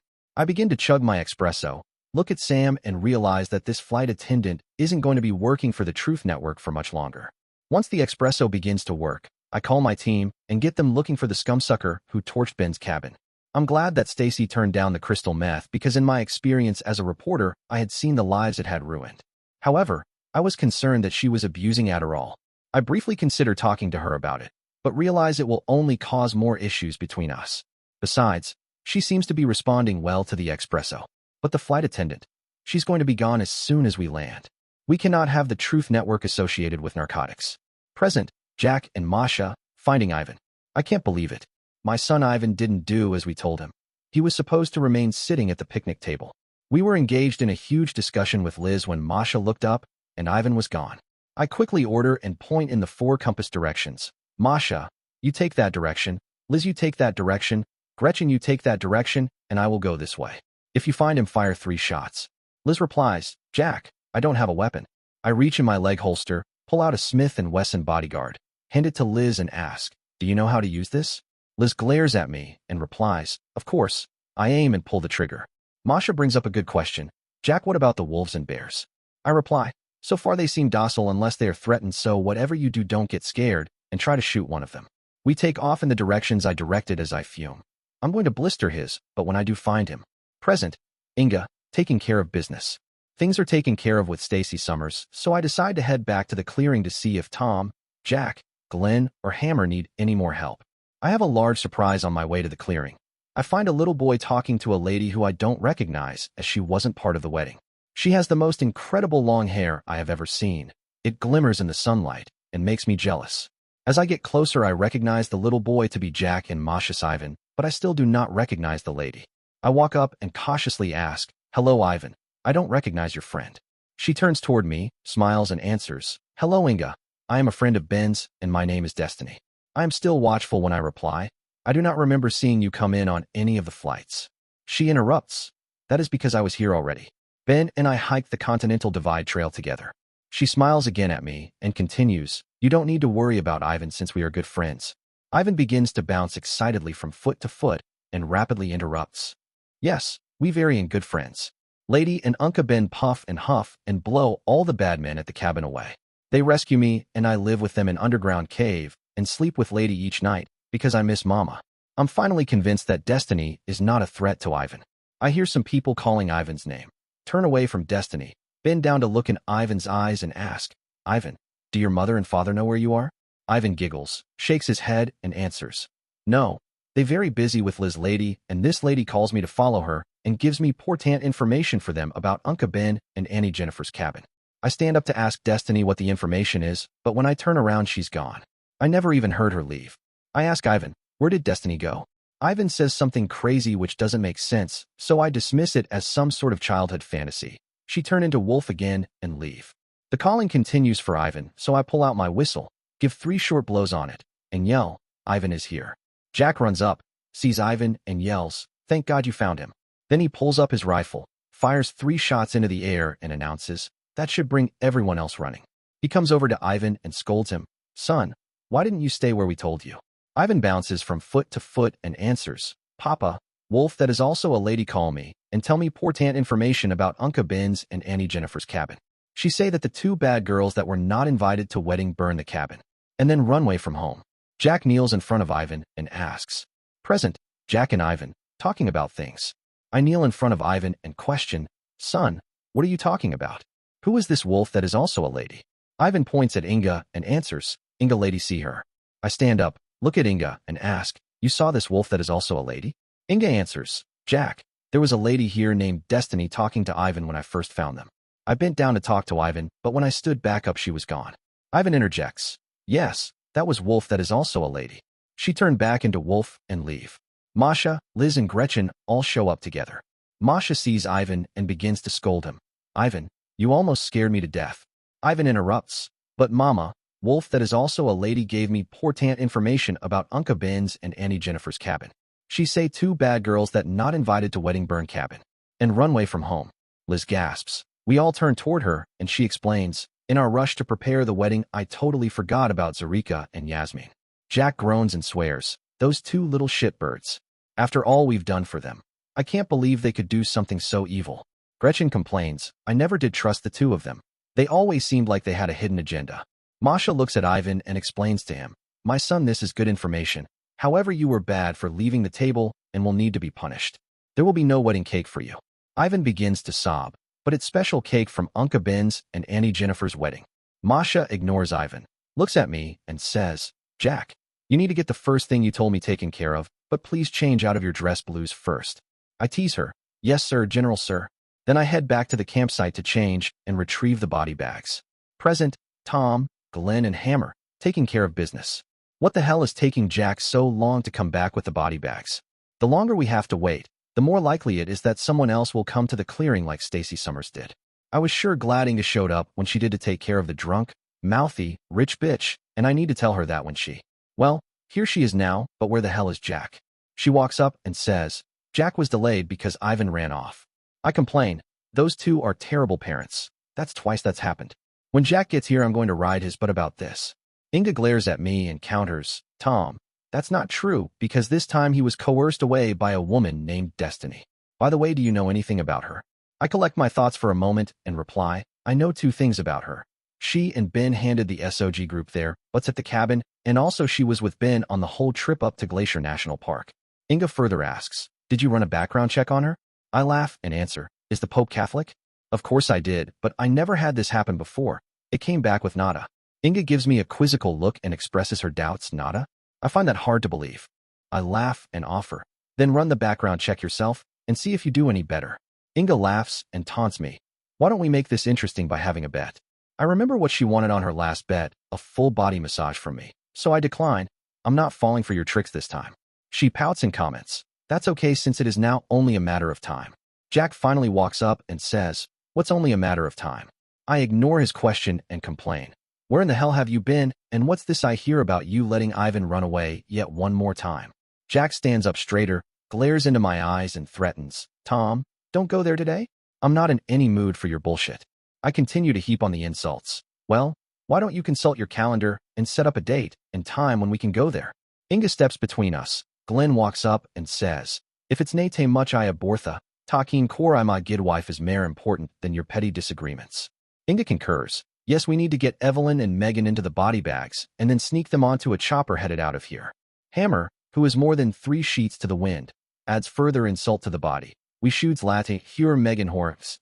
I begin to chug my espresso, look at Sam and realize that this flight attendant isn't going to be working for the Truth Network for much longer. Once the espresso begins to work, I call my team and get them looking for the scumsucker who torched Ben's cabin. I'm glad that Stacy turned down the crystal meth because in my experience as a reporter, I had seen the lives it had ruined. However, I was concerned that she was abusing Adderall. I briefly consider talking to her about it, but realize it will only cause more issues between us. Besides, she seems to be responding well to the espresso. But the flight attendant, she's going to be gone as soon as we land. We cannot have the Truth Network associated with narcotics. Present, Jack and Masha, finding Ivan. I can't believe it. My son Ivan didn't do as we told him. He was supposed to remain sitting at the picnic table. We were engaged in a huge discussion with Liz when Masha looked up, and Ivan was gone. I quickly order and point in the 4 compass directions. Masha, you take that direction. Liz, you take that direction. Gretchen, you take that direction, and I will go this way. If you find him, fire 3 shots. Liz replies, Jack, I don't have a weapon. I reach in my leg holster, pull out a Smith & Wesson bodyguard, hand it to Liz and ask, do you know how to use this? Liz glares at me and replies, of course. I aim and pull the trigger. Masha brings up a good question. Jack, what about the wolves and bears? I reply, so far they seem docile unless they are threatened, so whatever you do, don't get scared and try to shoot one of them. We take off in the directions I directed as I fume. I'm going to blister his, but when I do find him. Present, Inga, taking care of business. Things are taken care of with Stacy Summers, so I decide to head back to the clearing to see if Tom, Jack, Glenn, or Hammer need any more help. I have a large surprise on my way to the clearing. I find a little boy talking to a lady who I don't recognize as she wasn't part of the wedding. She has the most incredible long hair I have ever seen. It glimmers in the sunlight and makes me jealous. As I get closer, I recognize the little boy to be Jack and Masha's Ivan, but I still do not recognize the lady. I walk up and cautiously ask, hello, Ivan. I don't recognize your friend. She turns toward me, smiles, and answers, hello, Inga. I am a friend of Ben's, and my name is Destiny. I am still watchful when I reply, I do not remember seeing you come in on any of the flights. She interrupts, that is because I was here already. Ben and I hiked the Continental Divide Trail together. She smiles again at me and continues, you don't need to worry about Ivan since we are good friends. Ivan begins to bounce excitedly from foot to foot and rapidly interrupts. Yes, we very and good friends. Lady and Uncle Ben puff and huff and blow all the bad men at the cabin away. They rescue me and I live with them in underground cave and sleep with Lady each night because I miss Mama. I'm finally convinced that Destiny is not a threat to Ivan. I hear some people calling Ivan's name. Turn away from Destiny, bend down to look in Ivan's eyes and ask, Ivan, do your mother and father know where you are? Ivan giggles, shakes his head, and answers, no. They very busy with Liz Lady, and this lady calls me to follow her and gives me important information for them about Uncle Ben and Annie Jennifer's cabin. I stand up to ask Destiny what the information is, but when I turn around, she's gone. I never even heard her leave. I ask Ivan, where did Destiny go? Ivan says something crazy which doesn't make sense, so I dismiss it as some sort of childhood fantasy. She turned into wolf again and leave. The calling continues for Ivan, so I pull out my whistle, give 3 short blows on it, and yell, Ivan is here. Jack runs up, sees Ivan, and yells, thank God you found him. Then he pulls up his rifle, fires 3 shots into the air, and announces, that should bring everyone else running. He comes over to Ivan and scolds him, son, why didn't you stay where we told you? Ivan bounces from foot to foot and answers, Papa, wolf that is also a lady call me and tell me important information about Uncle Ben's and Annie Jennifer's cabin. She say that the 2 bad girls that were not invited to wedding burn the cabin, and then run away from home. Jack kneels in front of Ivan and asks, present, Jack and Ivan, talking about things. I kneel in front of Ivan and question, son, what are you talking about? Who is this wolf that is also a lady? Ivan points at Inga and answers, Inga lady see her. I stand up, look at Inga, and ask, you saw this wolf that is also a lady? Inga answers, Jack, there was a lady here named Destiny talking to Ivan when I first found them. I bent down to talk to Ivan, but when I stood back up she was gone. Ivan interjects, yes, that was wolf that is also a lady. She turned back into wolf and leave. Masha, Liz, and Gretchen all show up together. Masha sees Ivan and begins to scold him. Ivan, you almost scared me to death. Ivan interrupts. But Mama, Wolf that is also a lady gave me important information about Unca Ben's and Annie Jennifer's cabin. She say two bad girls that not invited to wedding burn cabin. And runway from home. Liz gasps. We all turn toward her, and she explains, in our rush to prepare the wedding, I totally forgot about Zarika and Yasmin. Jack groans and swears. Those two little shitbirds. After all we've done for them. I can't believe they could do something so evil. Gretchen complains, I never did trust the two of them. They always seemed like they had a hidden agenda. Masha looks at Ivan and explains to him, my son, this is good information. However, you were bad for leaving the table and will need to be punished. There will be no wedding cake for you. Ivan begins to sob, but it's special cake from Unca Ben's and Annie Jennifer's wedding. Masha ignores Ivan, looks at me, and says, Jack, you need to get the first thing you told me taken care of, but please change out of your dress blues first. I tease her, yes sir, General sir. Then I head back to the campsite to change and retrieve the body bags. Present, Tom, Glenn, and Hammer, taking care of business. What the hell is taking Jack so long to come back with the body bags? The longer we have to wait, the more likely it is that someone else will come to the clearing like Stacy Summers did. I was sure glad Inga showed up when she did to take care of the drunk, mouthy, rich bitch, and I need to tell her that when she... Well, here she is now, but where the hell is Jack? She walks up and says, Jack was delayed because Ivan ran off. I complain, those two are terrible parents. That's twice that's happened. When Jack gets here, I'm going to ride his butt about this. Inga glares at me and counters, Tom, that's not true, because this time he was coerced away by a woman named Destiny. By the way, do you know anything about her? I collect my thoughts for a moment and reply, I know two things about her. She and Ben handed the SOG group there, butts at the cabin, and also she was with Ben on the whole trip up to Glacier National Park. Inga further asks, did you run a background check on her? I laugh and answer, is the Pope Catholic? Of course I did, but I never had this happen before. It came back with nada. Inga gives me a quizzical look and expresses her doubts, nada? I find that hard to believe. I laugh and offer, then run the background check yourself and see if you do any better. Inga laughs and taunts me. Why don't we make this interesting by having a bet? I remember what she wanted on her last bet, a full body massage from me. So I decline. I'm not falling for your tricks this time. She pouts and comments, that's okay since it is now only a matter of time. Jack finally walks up and says, what's only a matter of time? I ignore his question and complain. Where in the hell have you been, and what's this I hear about you letting Ivan run away yet one more time? Jack stands up straighter, glares into my eyes and threatens, Tom, don't go there today? I'm not in any mood for your bullshit. I continue to heap on the insults. Well, why don't you consult your calendar and set up a date and time when we can go there? Inga steps between us. Glenn walks up and says, if it's nate much I abortha, talking kor I my gidwife is more important than your petty disagreements. Inga concurs. Yes, we need to get Evelyn and Megan into the body bags and then sneak them onto a chopper headed out of here. Hammer, who is more than 3 sheets to the wind, adds further insult to the body. We shoots latte, here Megan horse.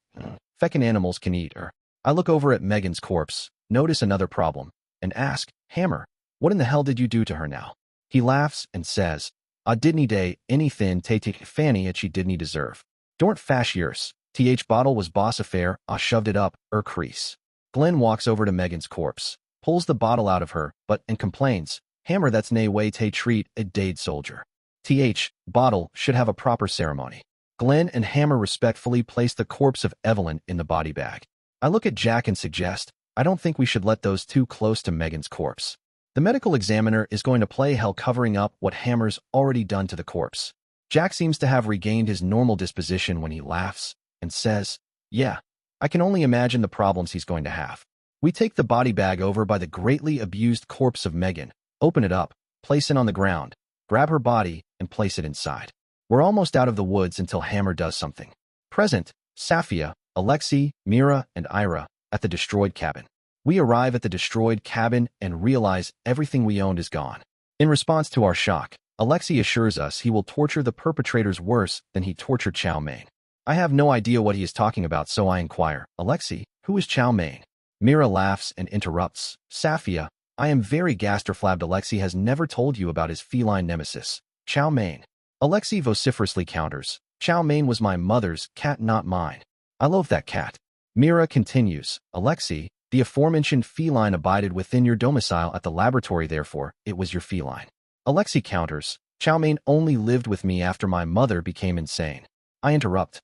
Feckin' animals can eat her. I look over at Megan's corpse, notice another problem, and ask, Hammer, what in the hell did you do to her now? He laughs and says, I didn't day anything take Fanny and she didn't deserve. Dornt fash years. Th bottle was boss affair, I shoved it up, crease. Glenn walks over to Megan's corpse, pulls the bottle out of her, and complains, Hammer that's nay way te treat a dade soldier. Th bottle should have a proper ceremony. Glenn and Hammer respectfully place the corpse of Evelyn in the body bag. I look at Jack and suggest, I don't think we should let those two close to Megan's corpse. The medical examiner is going to play hell covering up what Hammer's already done to the corpse. Jack seems to have regained his normal disposition when he laughs and says, yeah, I can only imagine the problems he's going to have. We take the body bag over by the greatly abused corpse of Megan, open it up, place it on the ground, grab her body, and place it inside. We're almost out of the woods until Hammer does something. Present, Safia, Alexei, Mira, and Ira, at the destroyed cabin. We arrive at the destroyed cabin and realize everything we owned is gone. In response to our shock, Alexei assures us he will torture the perpetrators worse than he tortured Chow Mein. I have no idea what he is talking about, so I inquire, Alexei, who is Chow Mein? Mira laughs and interrupts, Safia, I am very gastroflabbed. Alexei has never told you about his feline nemesis, Chow Mein. Alexei vociferously counters, Chow Mein was my mother's cat, not mine. I love that cat. Mira continues, Alexei, the aforementioned feline abided within your domicile at the laboratory, therefore, it was your feline. Alexei counters, Chow Mein only lived with me after my mother became insane. I interrupt.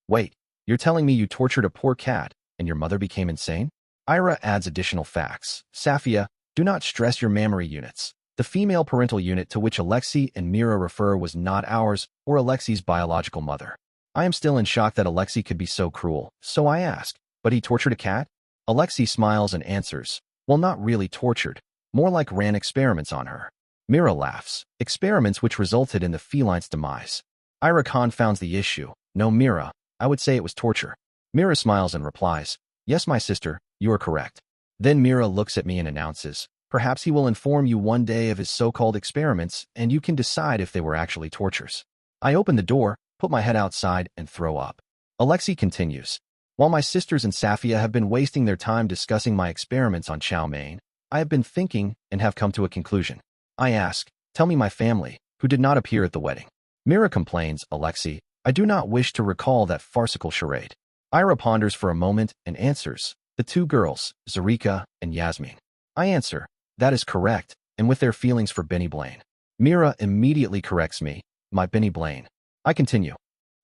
Wait, you're telling me you tortured a poor cat and your mother became insane? Ira adds additional facts. Safia, do not stress your mammary units. The female parental unit to which Alexei and Mira refer was not ours or Alexei's biological mother. I am still in shock that Alexei could be so cruel, so I ask, but he tortured a cat? Alexei smiles and answers, well, not really tortured, more like ran experiments on her. Mira laughs, experiments which resulted in the feline's demise. Ira confounds the issue. No, Mira, I would say it was torture. Mira smiles and replies, yes, my sister, you are correct. Then Mira looks at me and announces, perhaps he will inform you one day of his so-called experiments and you can decide if they were actually tortures. I open the door, put my head outside, and throw up. Alexei continues, while my sisters and Safia have been wasting their time discussing my experiments on Chow Mein, I have been thinking and have come to a conclusion. I ask, tell me my family, who did not appear at the wedding. Mira complains, Alexei, I do not wish to recall that farcical charade. Ira ponders for a moment and answers, the two girls, Zarika and Yasmin. I answer, that is correct, and with their feelings for Benny Blaine. Mira immediately corrects me, my Benny Blaine. I continue,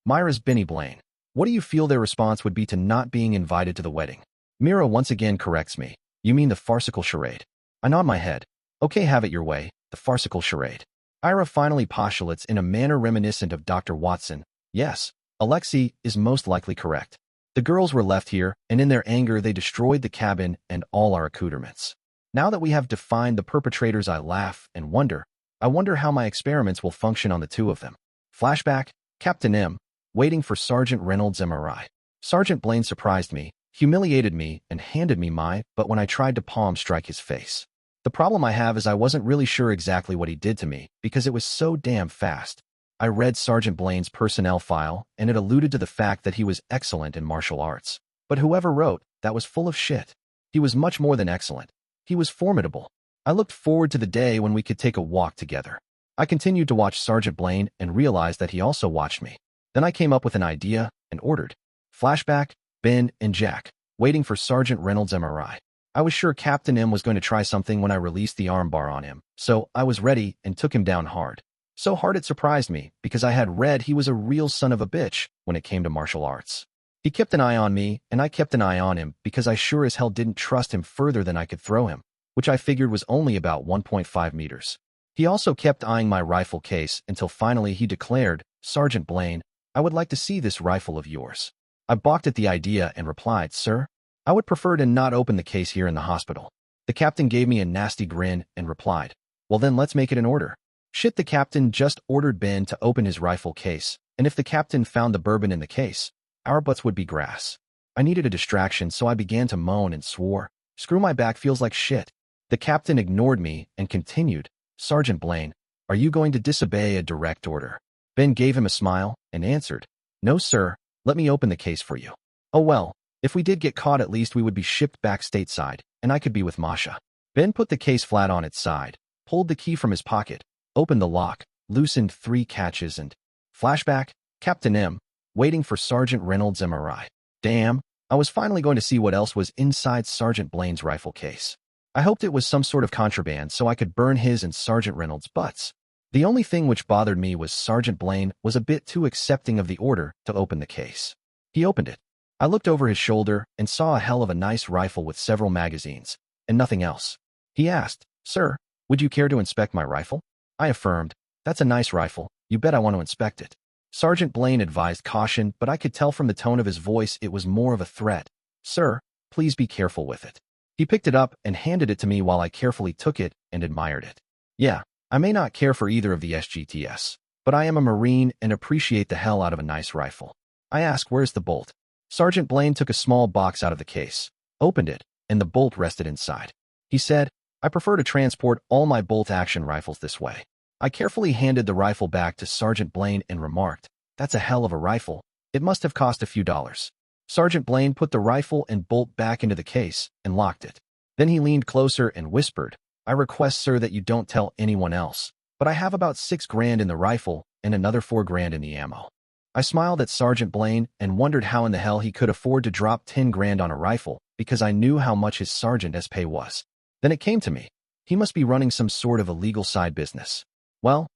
Myra's Benny Blaine. What do you feel their response would be to not being invited to the wedding? Mira once again corrects me, you mean the farcical charade. I nod my head. Okay, have it your way, the farcical charade. Ira finally postulates in a manner reminiscent of Dr. Watson, yes, Alexei is most likely correct. The girls were left here, and in their anger they destroyed the cabin and all our accoutrements. Now that we have defined the perpetrators, I laugh and wonder. I wonder how my experiments will function on the two of them. Flashback, Captain M, waiting for Sergeant Reynolds' MRI. Sergeant Blaine surprised me, humiliated me, and handed me my, but when I tried to palm strike his face. The problem I have is I wasn't really sure exactly what he did to me because it was so damn fast. I read Sergeant Blaine's personnel file and it alluded to the fact that he was excellent in martial arts. But whoever wrote that was full of shit. He was much more than excellent. He was formidable. I looked forward to the day when we could take a walk together. I continued to watch Sergeant Blaine and realized that he also watched me. Then I came up with an idea and ordered. Flashback, Ben and Jack, waiting for Sergeant Reynolds' MRI. I was sure Captain M was going to try something when I released the armbar on him, so I was ready and took him down hard. So hard it surprised me because I had read he was a real son of a bitch when it came to martial arts. He kept an eye on me and I kept an eye on him because I sure as hell didn't trust him further than I could throw him, which I figured was only about 1.5 meters. He also kept eyeing my rifle case until finally he declared, Sergeant Blaine, I would like to see this rifle of yours. I balked at the idea and replied, sir, I would prefer to not open the case here in the hospital. The captain gave me a nasty grin and replied, well then let's make it an order. Shit, the captain just ordered Ben to open his rifle case, and if the captain found the bourbon in the case, our butts would be grass. I needed a distraction, so I began to moan and swore, screw, my back feels like shit. The captain ignored me and continued, Sergeant Blaine, are you going to disobey a direct order? Ben gave him a smile and answered, no sir, let me open the case for you. Oh well, if we did get caught at least we would be shipped back stateside, and I could be with Masha. Ben put the case flat on its side, pulled the key from his pocket, opened the lock, loosened 3 catches and... Flashback, Captain M, waiting for Sergeant Reynolds' MRI. Damn, I was finally going to see what else was inside Sergeant Blaine's rifle case. I hoped it was some sort of contraband so I could burn his and Sergeant Reynolds' butts. The only thing which bothered me was Sergeant Blaine was a bit too accepting of the order to open the case. He opened it. I looked over his shoulder and saw a hell of a nice rifle with several magazines, and nothing else. He asked, sir, would you care to inspect my rifle? I affirmed, that's a nice rifle, you bet I want to inspect it. Sergeant Blaine advised caution, but I could tell from the tone of his voice it was more of a threat. Sir, please be careful with it. He picked it up and handed it to me while I carefully took it and admired it. Yeah, I may not care for either of the SGTs, but I am a Marine and appreciate the hell out of a nice rifle. I asked, where's the bolt? Sergeant Blaine took a small box out of the case, opened it, and the bolt rested inside. He said, I prefer to transport all my bolt-action rifles this way. I carefully handed the rifle back to Sergeant Blaine and remarked, that's a hell of a rifle. It must have cost a few dollars. Sergeant Blaine put the rifle and bolt back into the case and locked it. Then he leaned closer and whispered, I request, sir, that you don't tell anyone else, but I have about $6,000 in the rifle and another $4,000 in the ammo. I smiled at Sergeant Blaine and wondered how in the hell he could afford to drop $10,000 on a rifle because I knew how much his sergeant's pay was. Then it came to me. He must be running some sort of illegal side business. Well,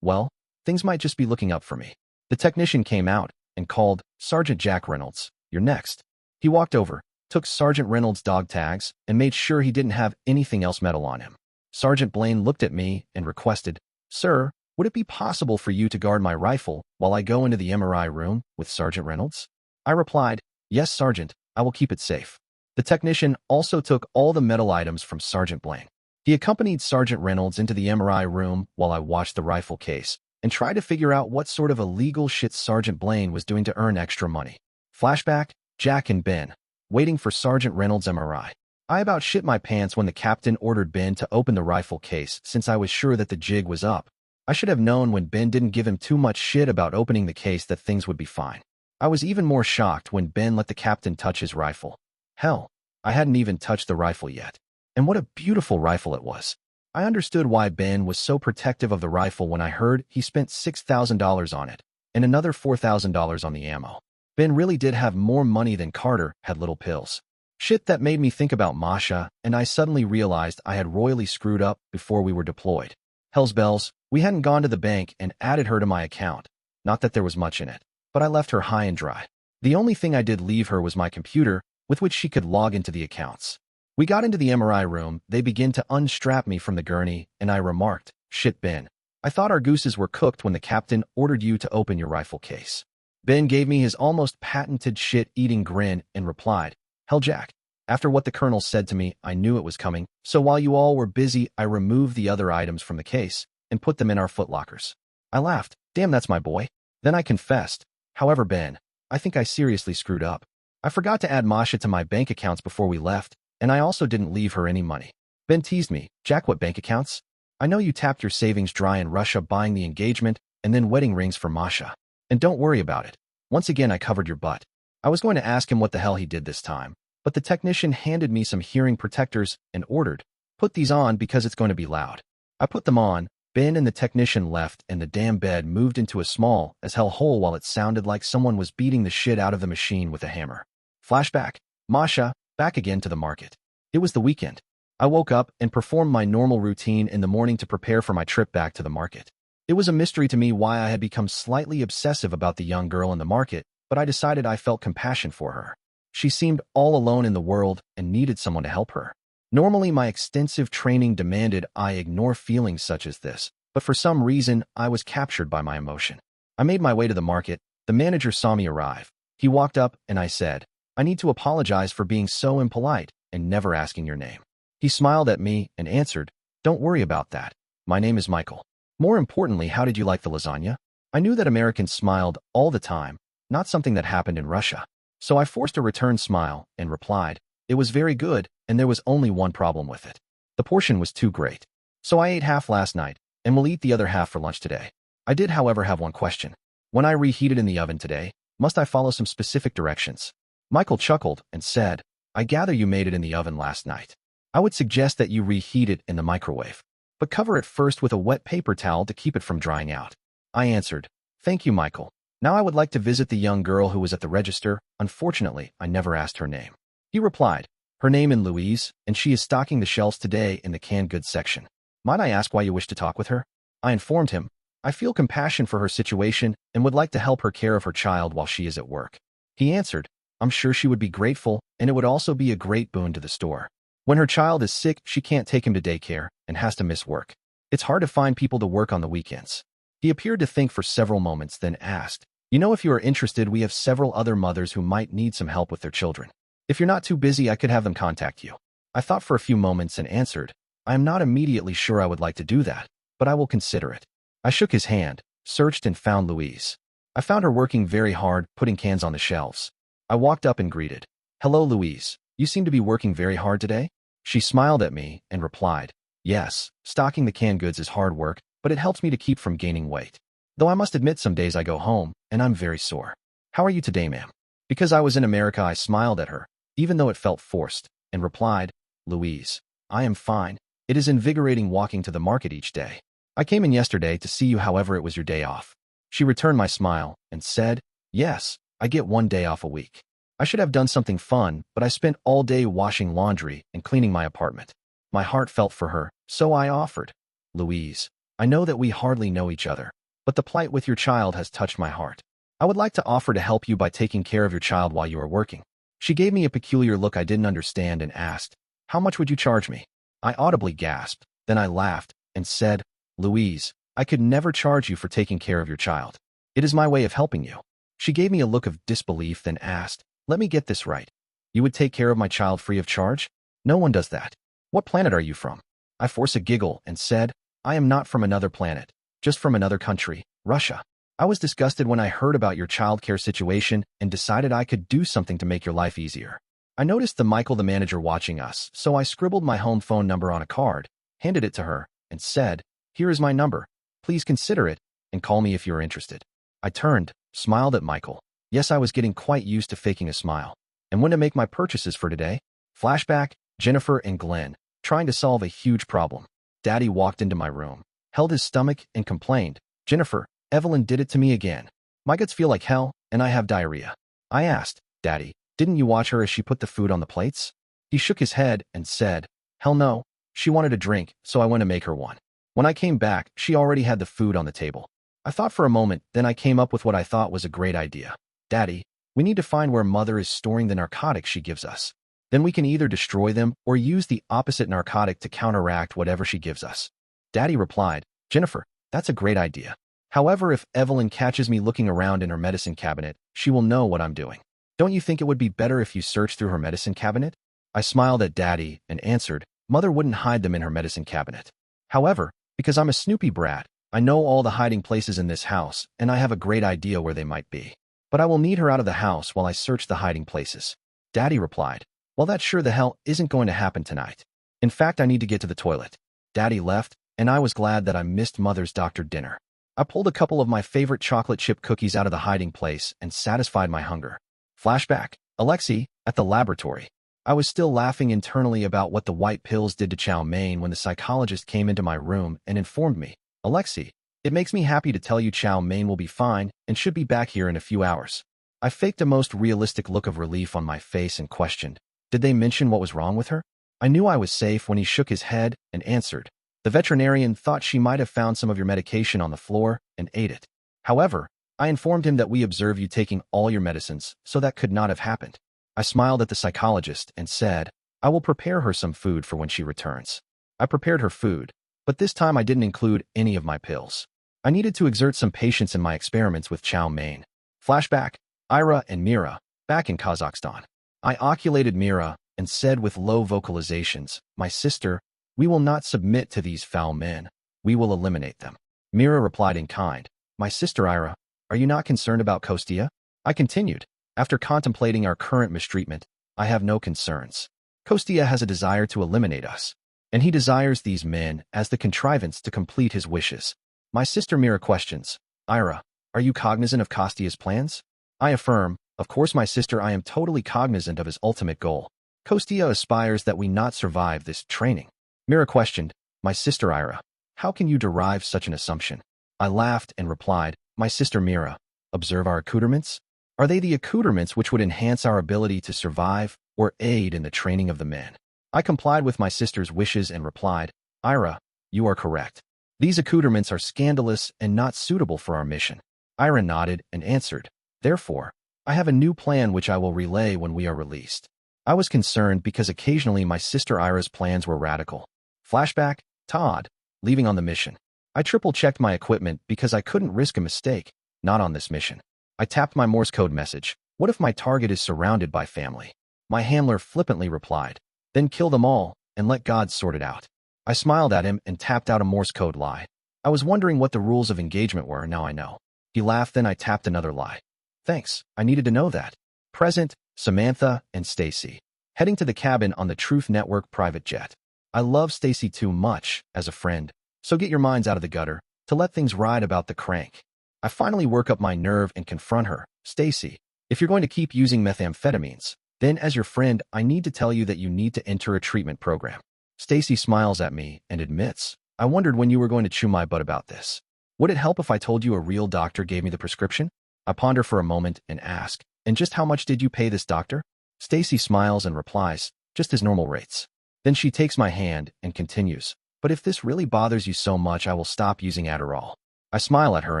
Well, things might just be looking up for me. The technician came out and called, "Sergeant Jack Reynolds, you're next." He walked over, took Sergeant Reynolds' dog tags, and made sure he didn't have anything else metal on him. Sergeant Blaine looked at me and requested, "Sir, would it be possible for you to guard my rifle while I go into the MRI room with Sergeant Reynolds?" I replied, "Yes, Sergeant, I will keep it safe." The technician also took all the metal items from Sergeant Blaine. He accompanied Sergeant Reynolds into the MRI room while I watched the rifle case and tried to figure out what sort of illegal shit Sergeant Blaine was doing to earn extra money. Flashback, Jack and Ben, waiting for Sergeant Reynolds' MRI. I about shit my pants when the captain ordered Ben to open the rifle case since I was sure that the jig was up. I should have known when Ben didn't give him too much shit about opening the case that things would be fine. I was even more shocked when Ben let the captain touch his rifle. Hell, I hadn't even touched the rifle yet. And what a beautiful rifle it was. I understood why Ben was so protective of the rifle when I heard he spent $6,000 on it and another $4,000 on the ammo. Ben really did have more money than Carter had little pills. Shit that made me think about Masha, and I suddenly realized I had royally screwed up before we were deployed. Hell's bells, we hadn't gone to the bank and added her to my account. Not that there was much in it, but I left her high and dry. The only thing I did leave her was my computer, with which she could log into the accounts. We got into the MRI room, they began to unstrap me from the gurney, and I remarked, "Shit, Ben, I thought our gooses were cooked when the captain ordered you to open your rifle case." Ben gave me his almost patented shit-eating grin and replied, "Hell, Jack, after what the colonel said to me, I knew it was coming, so while you all were busy, I removed the other items from the case and put them in our footlockers." I laughed, "Damn, that's my boy." Then I confessed, "However, Ben, I think I seriously screwed up. I forgot to add Masha to my bank accounts before we left, and I also didn't leave her any money." Ben teased me, "Jack, what bank accounts? I know you tapped your savings dry in Russia buying the engagement and then wedding rings for Masha. And don't worry about it. Once again, I covered your butt." I was going to ask him what the hell he did this time, but the technician handed me some hearing protectors and ordered, "Put these on because it's going to be loud." I put them on, Ben and the technician left, and the damn bed moved into a small as hell hole while it sounded like someone was beating the shit out of the machine with a hammer. Flashback, Masha, back again to the market. It was the weekend. I woke up and performed my normal routine in the morning to prepare for my trip back to the market. It was a mystery to me why I had become slightly obsessive about the young girl in the market, but I decided I felt compassion for her. She seemed all alone in the world and needed someone to help her. Normally, my extensive training demanded I ignore feelings such as this, but for some reason, I was captured by my emotion. I made my way to the market. The manager saw me arrive. He walked up and I said, "I need to apologize for being so impolite and never asking your name." He smiled at me and answered, "Don't worry about that. My name is Michael. More importantly, how did you like the lasagna?" I knew that Americans smiled all the time, not something that happened in Russia. So I forced a return smile and replied, "It was very good, and there was only one problem with it. The portion was too great. So I ate half last night, and will eat the other half for lunch today. I did, however, have one question. When I reheat it in the oven today, must I follow some specific directions?" Michael chuckled and said, "I gather you made it in the oven last night. I would suggest that you reheat it in the microwave, but cover it first with a wet paper towel to keep it from drying out." I answered, "Thank you, Michael. Now I would like to visit the young girl who was at the register. Unfortunately, I never asked her name." He replied, "Her name is Louise, and she is stocking the shelves today in the canned goods section. Might I ask why you wish to talk with her?" I informed him, "I feel compassion for her situation and would like to help her care of her child while she is at work." He answered, "I'm sure she would be grateful, and it would also be a great boon to the store. When her child is sick, she can't take him to daycare and has to miss work. It's hard to find people to work on the weekends." He appeared to think for several moments, then asked, "You know, if you are interested, we have several other mothers who might need some help with their children. If you're not too busy, I could have them contact you." I thought for a few moments and answered, "I am not immediately sure I would like to do that, but I will consider it." I shook his hand, searched, and found Louise. I found her working very hard, putting cans on the shelves. I walked up and greeted, "Hello, Louise. You seem to be working very hard today?" She smiled at me and replied, "Yes, stocking the canned goods is hard work, but it helps me to keep from gaining weight. Though I must admit some days I go home, and I'm very sore. How are you today, ma'am?" Because I was in America, I smiled at her, even though it felt forced, and replied, "Louise, I am fine. It is invigorating walking to the market each day. I came in yesterday to see you, however it was your day off." She returned my smile and said, "Yes, I get one day off a week. I should have done something fun, but I spent all day washing laundry and cleaning my apartment." My heart felt for her, so I offered, "Louise, I know that we hardly know each other, but the plight with your child has touched my heart. I would like to offer to help you by taking care of your child while you are working. She gave me a peculiar look I didn't understand and asked, "How much would you charge me?" I audibly gasped. Then I laughed and said, "Louise, I could never charge you for taking care of your child. It is my way of helping you." She gave me a look of disbelief, then asked, "Let me get this right. You would take care of my child free of charge? No one does that. What planet are you from?" I forced a giggle and said, "I am not from another planet, just from another country, Russia. I was disgusted when I heard about your childcare situation and decided I could do something to make your life easier. I noticed Michael, the manager, watching us, so I scribbled my home phone number on a card, handed it to her, and said, "Here is my number. Please consider it and call me if you are interested." I turned, smiled at Michael. Yes, I was getting quite used to faking a smile. And when to make my purchases for today? Flashback, Jennifer and Glenn, trying to solve a huge problem. Daddy walked into my room, held his stomach, and complained, "Jennifer, Evelyn did it to me again. My guts feel like hell, and I have diarrhea." I asked, "Daddy, didn't you watch her as she put the food on the plates?" He shook his head and said, "Hell no. She wanted a drink, so I went to make her one. When I came back, she already had the food on the table." I thought for a moment, then I came up with what I thought was a great idea. "Daddy, we need to find where Mother is storing the narcotics she gives us. Then we can either destroy them or use the opposite narcotic to counteract whatever she gives us." Daddy replied, "Jennifer, that's a great idea. However, if Evelyn catches me looking around in her medicine cabinet, she will know what I'm doing. Don't you think it would be better if you searched through her medicine cabinet?" I smiled at Daddy and answered, "Mother wouldn't hide them in her medicine cabinet. However, because I'm a Snoopy brat, I know all the hiding places in this house, and I have a great idea where they might be. But I will need her out of the house while I search the hiding places." Daddy replied, "Well, that sure the hell isn't going to happen tonight. In fact, I need to get to the toilet." Daddy left, and I was glad that I missed Mother's doctor dinner. I pulled a couple of my favorite chocolate chip cookies out of the hiding place and satisfied my hunger. Flashback, Alexei, at the laboratory. I was still laughing internally about what the white pills did to Chow Mein when the psychologist came into my room and informed me, "Alexei, it makes me happy to tell you Chow Mein will be fine and should be back here in a few hours." I faked a most realistic look of relief on my face and questioned, "Did they mention what was wrong with her?" I knew I was safe when he shook his head and answered, "The veterinarian thought she might have found some of your medication on the floor and ate it. However, I informed him that we observe you taking all your medicines, so that could not have happened." I smiled at the psychologist and said, "I will prepare her some food for when she returns." I prepared her food, but this time I didn't include any of my pills. I needed to exert some patience in my experiments with Chow Mein. Flashback, Ira and Mira, back in Kazakhstan. I oculated Mira and said with low vocalizations, "My sister, we will not submit to these foul men. We will eliminate them." Mira replied in kind, "My sister Ira, are you not concerned about Kostia?" I continued, "After contemplating our current mistreatment, I have no concerns. Kostia has a desire to eliminate us, and he desires these men as the contrivance to complete his wishes." My sister Mira questions, "Ira, are you cognizant of Kostia's plans?" I affirm, "Of course, my sister, I am totally cognizant of his ultimate goal. Kostia aspires that we not survive this training." Mira questioned, "My sister Ira, how can you derive such an assumption?" I laughed and replied, "My sister Mira, observe our accoutrements. Are they the accoutrements which would enhance our ability to survive or aid in the training of the men?" I complied with my sister's wishes and replied, "Ira, you are correct. These accoutrements are scandalous and not suitable for our mission." Ira nodded and answered, "Therefore, I have a new plan which I will relay when we are released." I was concerned because occasionally my sister Ira's plans were radical. Flashback, Todd, leaving on the mission. I triple-checked my equipment because I couldn't risk a mistake, not on this mission. I tapped my Morse code message. What if my target is surrounded by family? My handler flippantly replied, "Then kill them all and let God sort it out." I smiled at him and tapped out a Morse code lie. I was wondering what the rules of engagement were, now I know. He laughed, then I tapped another lie. "Thanks, I needed to know that." Present, Samantha and Stacy, heading to the cabin on the Truth Network private jet. I love Stacy too much as a friend, so get your minds out of the gutter to let things ride about the crank. I finally work up my nerve and confront her. "Stacy, if you're going to keep using methamphetamines, then as your friend, I need to tell you that you need to enter a treatment program." Stacy smiles at me and admits, "I wondered when you were going to chew my butt about this. Would it help if I told you a real doctor gave me the prescription?" I ponder for a moment and ask, "And just how much did you pay this doctor?" Stacy smiles and replies, "Just his normal rates." Then she takes my hand and continues, But if this really bothers you so much, I will stop using Adderall. I smile at her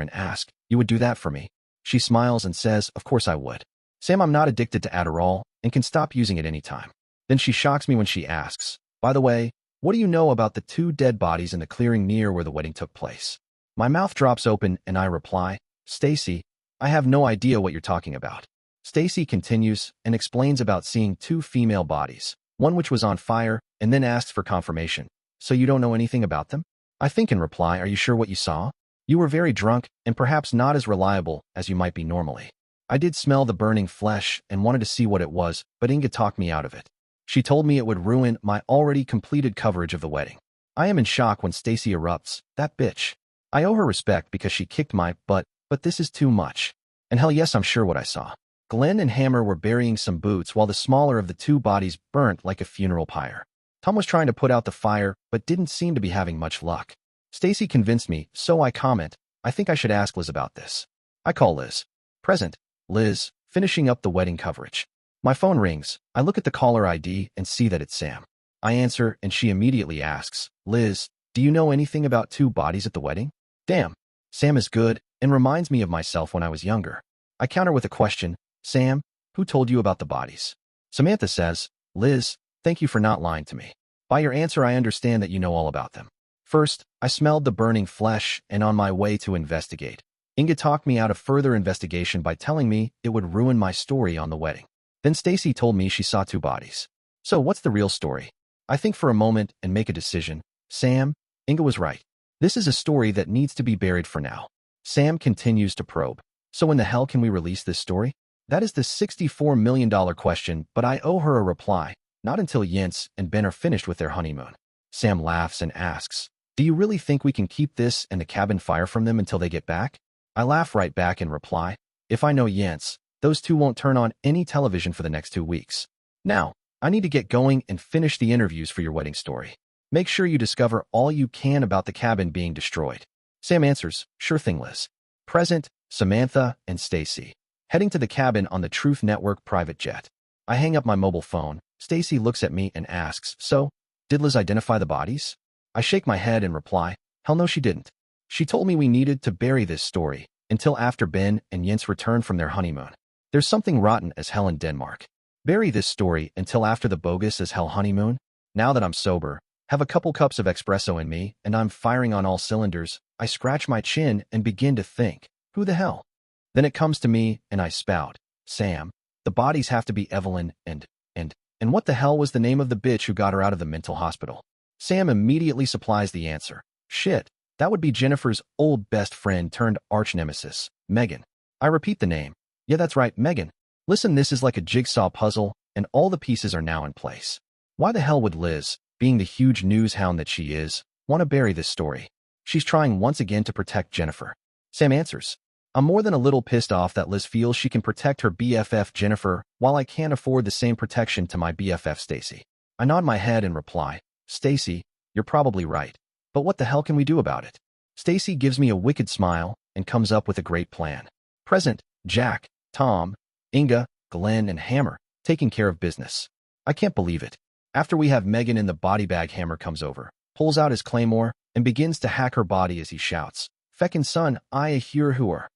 and ask, you would do that for me? She smiles and says, of course I would. Sam, I'm not addicted to Adderall and can stop using it anytime. Then she shocks me when she asks, by the way, what do you know about the 2 dead bodies in the clearing near where the wedding took place? My mouth drops open and I reply, Stacy, I have no idea what you're talking about. Stacy continues and explains about seeing 2 female bodies, one which was on fire, and then asks for confirmation. So you don't know anything about them? I think in reply, are you sure what you saw? You were very drunk and perhaps not as reliable as you might be normally. I did smell the burning flesh and wanted to see what it was, but Inga talked me out of it. She told me it would ruin my already completed coverage of the wedding. I am in shock when Stacy erupts, that bitch. I owe her respect because she kicked my butt, but this is too much. And hell yes, I'm sure what I saw. Glenn and Hammer were burying some boots while the smaller of the 2 bodies burnt like a funeral pyre. Tom was trying to put out the fire, but didn't seem to be having much luck. Stacy convinced me, so I comment, I think I should ask Liz about this. I call Liz. Present. Liz, finishing up the wedding coverage. My phone rings. I look at the caller ID and see that it's Sam. I answer and she immediately asks, Liz, do you know anything about 2 bodies at the wedding? Damn. Sam is good and reminds me of myself when I was younger. I counter with a question, Sam, who told you about the bodies? Samantha says, Liz, thank you for not lying to me. By your answer, I understand that you know all about them. First, I smelled the burning flesh and on my way to investigate. Inga talked me out of further investigation by telling me it would ruin my story on the wedding. Then Stacy told me she saw 2 bodies. So what's the real story? I think for a moment and make a decision. Sam, Inga was right. This is a story that needs to be buried for now. Sam continues to probe. So when the hell can we release this story? That is the $64 million question, but I owe her a reply, not until Jens and Ben are finished with their honeymoon. Sam laughs and asks, do you really think we can keep this and the cabin fire from them until they get back? I laugh right back and reply, if I know Jens, those 2 won't turn on any television for the next 2 weeks. Now, I need to get going and finish the interviews for your wedding story. Make sure you discover all you can about the cabin being destroyed. Sam answers, sure thing, Liz. Present, Samantha and Stacy. Heading to the cabin on the Truth Network private jet. I hang up my mobile phone. Stacy looks at me and asks, so, did Liz identify the bodies? I shake my head and reply, hell no she didn't. She told me we needed to bury this story until after Ben and Jens return from their honeymoon. There's something rotten as hell in Denmark. Bury this story until after the bogus as hell honeymoon? Now that I'm sober, have a couple cups of espresso in me, and I'm firing on all cylinders, I scratch my chin and begin to think, who the hell? Then it comes to me and I spout, Sam, the bodies have to be Evelyn and what the hell was the name of the bitch who got her out of the mental hospital? Sam immediately supplies the answer. Shit, that would be Jennifer's old best friend turned arch nemesis, Megan. I repeat the name. Yeah, that's right, Megan. Listen, this is like a jigsaw puzzle, and all the pieces are now in place. Why the hell would Liz, being the huge news hound that she is, want to bury this story? She's trying once again to protect Jennifer. Sam answers, I'm more than a little pissed off that Liz feels she can protect her BFF Jennifer while I can't afford the same protection to my BFF Stacy. I nod my head and reply, Stacy, you're probably right. But what the hell can we do about it? Stacy gives me a wicked smile and comes up with a great plan. Present, Jack, Tom, Inga, Glenn, and Hammer, taking care of business. I can't believe it. After we have Megan in the body bag, Hammer comes over, pulls out his claymore, and begins to hack her body as he shouts, Feckin' son, I hear hooer.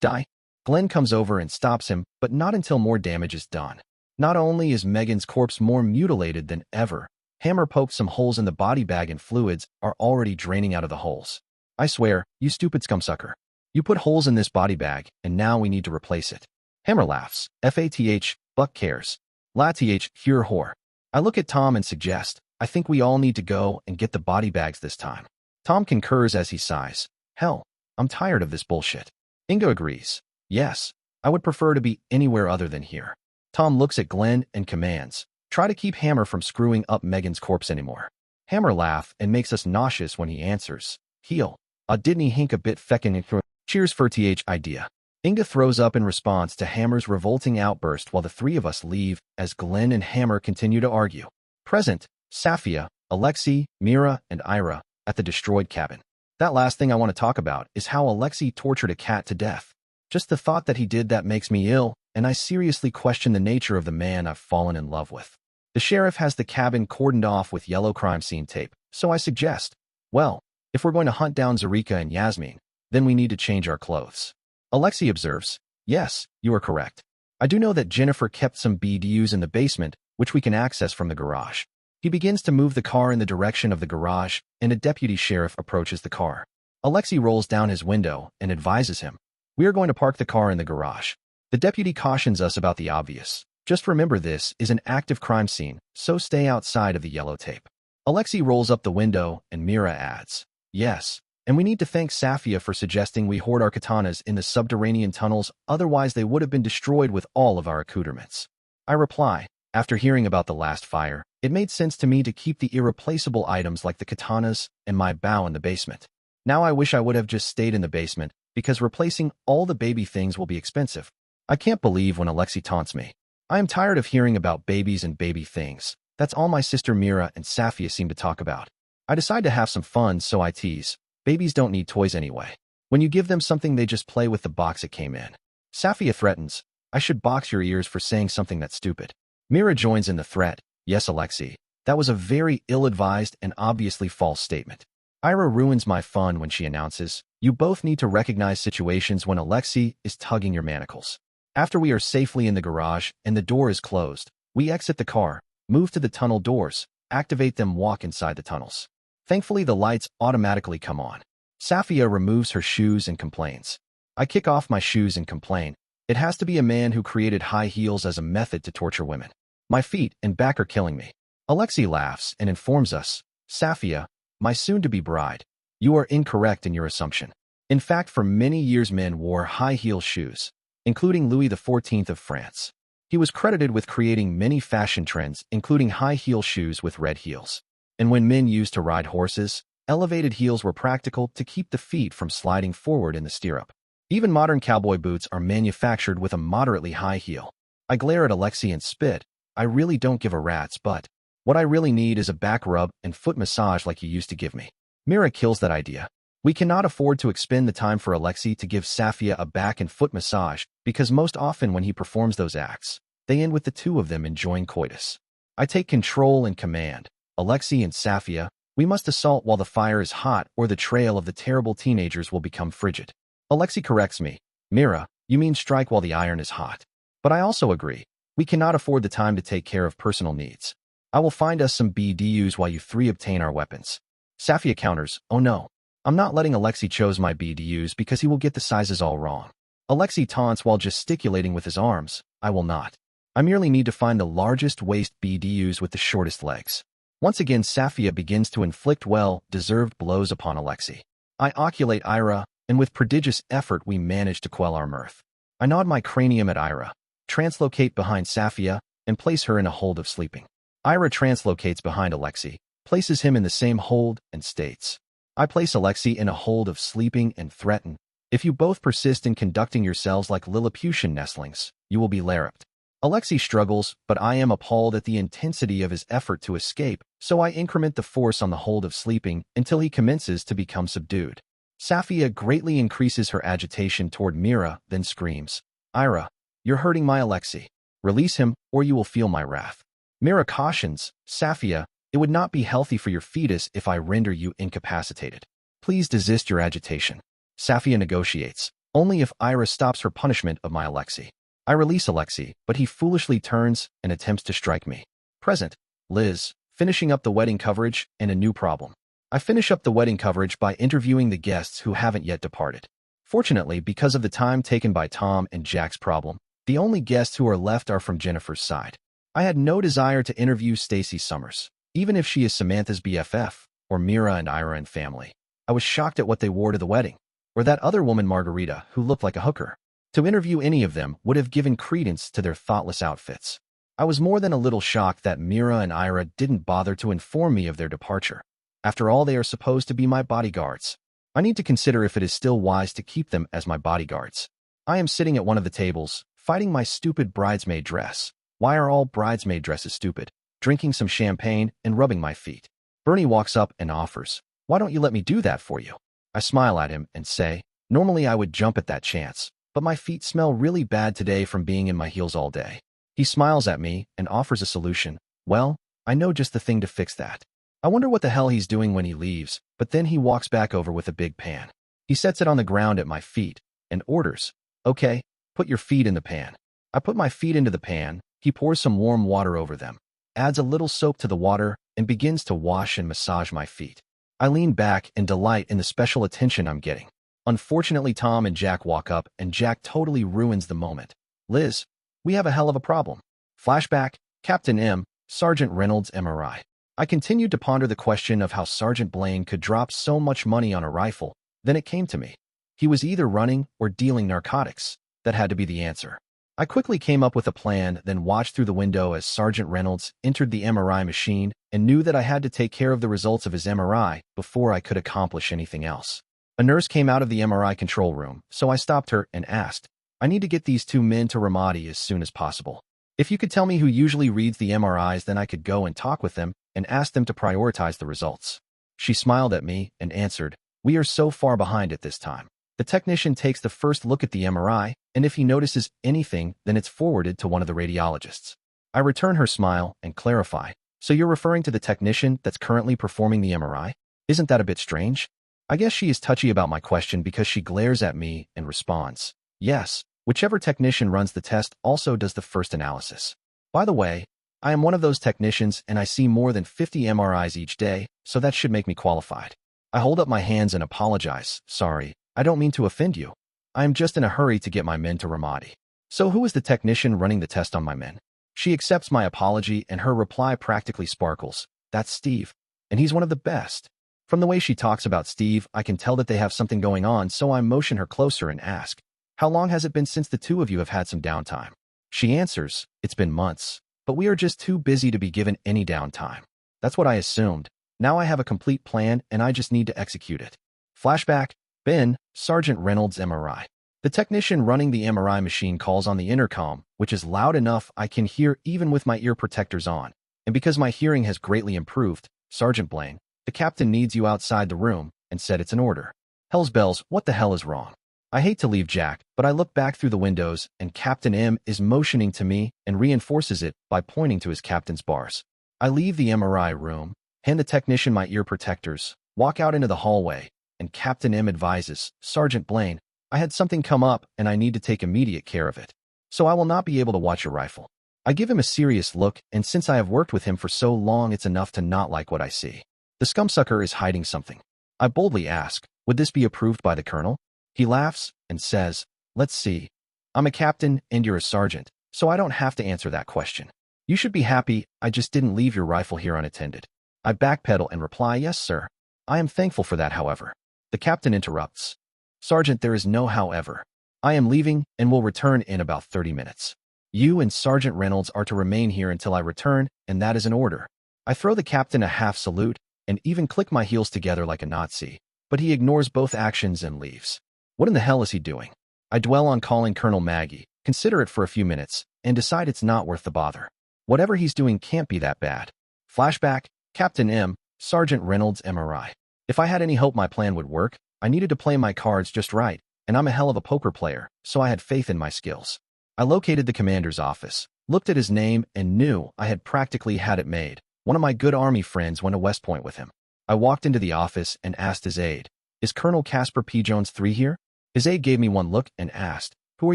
Die. Glenn comes over and stops him, but not until more damage is done. Not only is Megan's corpse more mutilated than ever, Hammer pokes some holes in the body bag and fluids are already draining out of the holes. I swear, you stupid scumsucker. You put holes in this body bag, and now we need to replace it. Hammer laughs. FATH, Buck cares. LATH, hear whore. I look at Tom and suggest, I think we all need to go and get the body bags this time. Tom concurs as he sighs. Hell, I'm tired of this bullshit. Inga agrees. Yes, I would prefer to be anywhere other than here. Tom looks at Glenn and commands, try to keep Hammer from screwing up Megan's corpse anymore. Hammer laughs and makes us nauseous when he answers, heal. Didn't he hink a bit feckin' cheers for th idea. Inga throws up in response to Hammer's revolting outburst while the 3 of us leave as Glenn and Hammer continue to argue. Present, Safia, Alexei, Mira, and Ira at the destroyed cabin. That last thing I want to talk about is how Alexei tortured a cat to death. Just the thought that he did that makes me ill, and I seriously question the nature of the man I've fallen in love with. The sheriff has the cabin cordoned off with yellow crime scene tape, so I suggest, Well, if we're going to hunt down Zarika and Yasmin, then we need to change our clothes. Alexei observes, yes, you are correct. I do know that Jennifer kept some BDUs in the basement, which we can access from the garage. He begins to move the car in the direction of the garage, and a deputy sheriff approaches the car. Alexei rolls down his window and advises him, we are going to park the car in the garage. The deputy cautions us about the obvious. Just remember this is an active crime scene, so stay outside of the yellow tape. Alexei rolls up the window and Mira adds, yes, and we need to thank Safia for suggesting we hoard our katanas in the subterranean tunnels, otherwise they would have been destroyed with all of our accoutrements. I reply, after hearing about the last fire, it made sense to me to keep the irreplaceable items like the katanas and my bow in the basement. Now I wish I would have just stayed in the basement, because replacing all the baby things will be expensive. I can't believe when Alexei taunts me. I am tired of hearing about babies and baby things. That's all my sister Mira and Safia seem to talk about. I decide to have some fun, so I tease. Babies don't need toys anyway. When you give them something, they just play with the box it came in. Safia threatens, I should box your ears for saying something that's stupid. Mira joins in the threat, yes, Alexei, that was a very ill-advised and obviously false statement. Ira ruins my fun when she announces, you both need to recognize situations when Alexei is tugging your manacles. After we are safely in the garage and the door is closed, we exit the car, move to the tunnel doors, activate them, walk inside the tunnels. Thankfully, the lights automatically come on. Safia removes her shoes and complains. I kick off my shoes and complain. It has to be a man who created high heels as a method to torture women. My feet and back are killing me. Alexei laughs and informs us, Safia, my soon-to-be bride, you are incorrect in your assumption. In fact, for many years men wore high-heel shoes, including Louis XIV of France. He was credited with creating many fashion trends, including high-heel shoes with red heels. And when men used to ride horses, elevated heels were practical to keep the feet from sliding forward in the stirrup. Even modern cowboy boots are manufactured with a moderately high heel. I glare at Alexei and spit. I really don't give a rat's butt. What I really need is a back rub and foot massage like you used to give me. Mira kills that idea. We cannot afford to expend the time for Alexei to give Safia a back and foot massage, because most often when he performs those acts, they end with the two of them enjoying coitus. I take control and command. Alexei and Safia, we must assault while the fire is hot, or the trail of the terrible teenagers will become frigid. Alexei corrects me. Mira, you mean strike while the iron is hot. But I also agree. We cannot afford the time to take care of personal needs. I will find us some BDUs while you three obtain our weapons. Safia counters, oh no. I'm not letting Alexei choose my BDUs because he will get the sizes all wrong. Alexei taunts while gesticulating with his arms. I will not. I merely need to find the largest waist BDUs with the shortest legs. Once again, Safia begins to inflict well-deserved blows upon Alexei. I oculate Ira, and with prodigious effort we manage to quell our mirth. I nod my cranium at Ira, translocate behind Safia, and place her in a hold of sleeping. Ira translocates behind Alexei, places him in the same hold, and states, I place Alexei in a hold of sleeping and threaten, if you both persist in conducting yourselves like Lilliputian nestlings, you will be larruped. Alexei struggles, but I am appalled at the intensity of his effort to escape, so I increment the force on the hold of sleeping until he commences to become subdued. Safia greatly increases her agitation toward Mira, then screams, Ira, you're hurting my Alexei. Release him, or you will feel my wrath. Mira cautions, Safia, it would not be healthy for your fetus if I render you incapacitated. Please desist your agitation. Safia negotiates, only if Ira stops her punishment of my Alexei. I release Alexei, but he foolishly turns and attempts to strike me. Present, Liz, finishing up the wedding coverage, and a new problem. I finish up the wedding coverage by interviewing the guests who haven't yet departed. Fortunately, because of the time taken by Tom and Jack's problem, the only guests who are left are from Jennifer's side. I had no desire to interview Stacy Summers, even if she is Samantha's BFF, or Mira and Ira and family. I was shocked at what they wore to the wedding, or that other woman Margarita who looked like a hooker. To interview any of them would have given credence to their thoughtless outfits. I was more than a little shocked that Mira and Ira didn't bother to inform me of their departure. After all, they are supposed to be my bodyguards. I need to consider if it is still wise to keep them as my bodyguards. I am sitting at one of the tables, fighting my stupid bridesmaid dress. Why are all bridesmaid dresses stupid? Drinking some champagne and rubbing my feet. Bernie walks up and offers, why don't you let me do that for you? I smile at him and say, normally I would jump at that chance, but my feet smell really bad today from being in my heels all day. He smiles at me and offers a solution. Well, I know just the thing to fix that. I wonder what the hell he's doing when he leaves, but then he walks back over with a big pan. He sets it on the ground at my feet and orders, "Okay, put your feet in the pan." I put my feet into the pan. He pours some warm water over them, adds a little soap to the water, and begins to wash and massage my feet. I lean back in delight in the special attention I'm getting. Unfortunately, Tom and Jack walk up, and Jack totally ruins the moment. "Liz, we have a hell of a problem." Flashback, Captain M, Sergeant Reynolds MRI. I continued to ponder the question of how Sergeant Blaine could drop so much money on a rifle. Then it came to me. He was either running or dealing narcotics. That had to be the answer. I quickly came up with a plan, then watched through the window as Sergeant Reynolds entered the MRI machine and knew that I had to take care of the results of his MRI before I could accomplish anything else. A nurse came out of the MRI control room, so I stopped her and asked, "I need to get these two men to Ramadi as soon as possible. If you could tell me who usually reads the MRIs, then I could go and talk with them and ask them to prioritize the results." She smiled at me and answered, "We are so far behind at this time. The technician takes the first look at the MRI, and if he notices anything, then it's forwarded to one of the radiologists." I return her smile and clarify, "So you're referring to the technician that's currently performing the MRI? Isn't that a bit strange?" I guess she is touchy about my question because she glares at me and responds, "Yes, whichever technician runs the test also does the first analysis. By the way, I am one of those technicians and I see more than 50 MRIs each day, so that should make me qualified." I hold up my hands and apologize. "Sorry, I don't mean to offend you. I am just in a hurry to get my men to Ramadi." "So who is the technician running the test on my men?" She accepts my apology and her reply practically sparkles. "That's Steve, and he's one of the best." From the way she talks about Steve, I can tell that they have something going on, so I motion her closer and ask, "How long has it been since the two of you have had some downtime?" She answers, "It's been months, but we are just too busy to be given any downtime." That's what I assumed. Now I have a complete plan and I just need to execute it. Flashback, Ben, Sergeant Reynolds MRI. The technician running the MRI machine calls on the intercom, which is loud enough I can hear even with my ear protectors on. And because my hearing has greatly improved, "Sergeant Blaine, the captain needs you outside the room," and said it's an order. Hell's bells, what the hell is wrong? I hate to leave Jack, but I look back through the windows and Captain M is motioning to me and reinforces it by pointing to his captain's bars. I leave the MRI room, hand the technician my ear protectors, walk out into the hallway, and Captain M advises, "Sergeant Blaine, I had something come up and I need to take immediate care of it. So I will not be able to watch your rifle." I give him a serious look, and since I have worked with him for so long, it's enough to not like what I see. The scumsucker is hiding something. I boldly ask, "Would this be approved by the colonel?" He laughs and says, "Let's see. I'm a captain and you're a sergeant, so I don't have to answer that question. You should be happy I just didn't leave your rifle here unattended." I backpedal and reply, "Yes, sir. I am thankful for that, however." The captain interrupts, "Sergeant, there is no however. I am leaving and will return in about 30 minutes. You and Sergeant Reynolds are to remain here until I return, and that is an order." I throw the captain a half salute and even click my heels together like a Nazi, but he ignores both actions and leaves. What in the hell is he doing? I dwell on calling Colonel Maggie, consider it for a few minutes, and decide it's not worth the bother. Whatever he's doing can't be that bad. Flashback, Captain M, Sergeant Reynolds MRI. If I had any hope my plan would work, I needed to play my cards just right, and I'm a hell of a poker player, so I had faith in my skills. I located the commander's office, looked at his name, and knew I had practically had it made. One of my good Army friends went to West Point with him. I walked into the office and asked his aide, "Is Colonel Casper P. Jones III here?" His aide gave me one look and asked, "Who are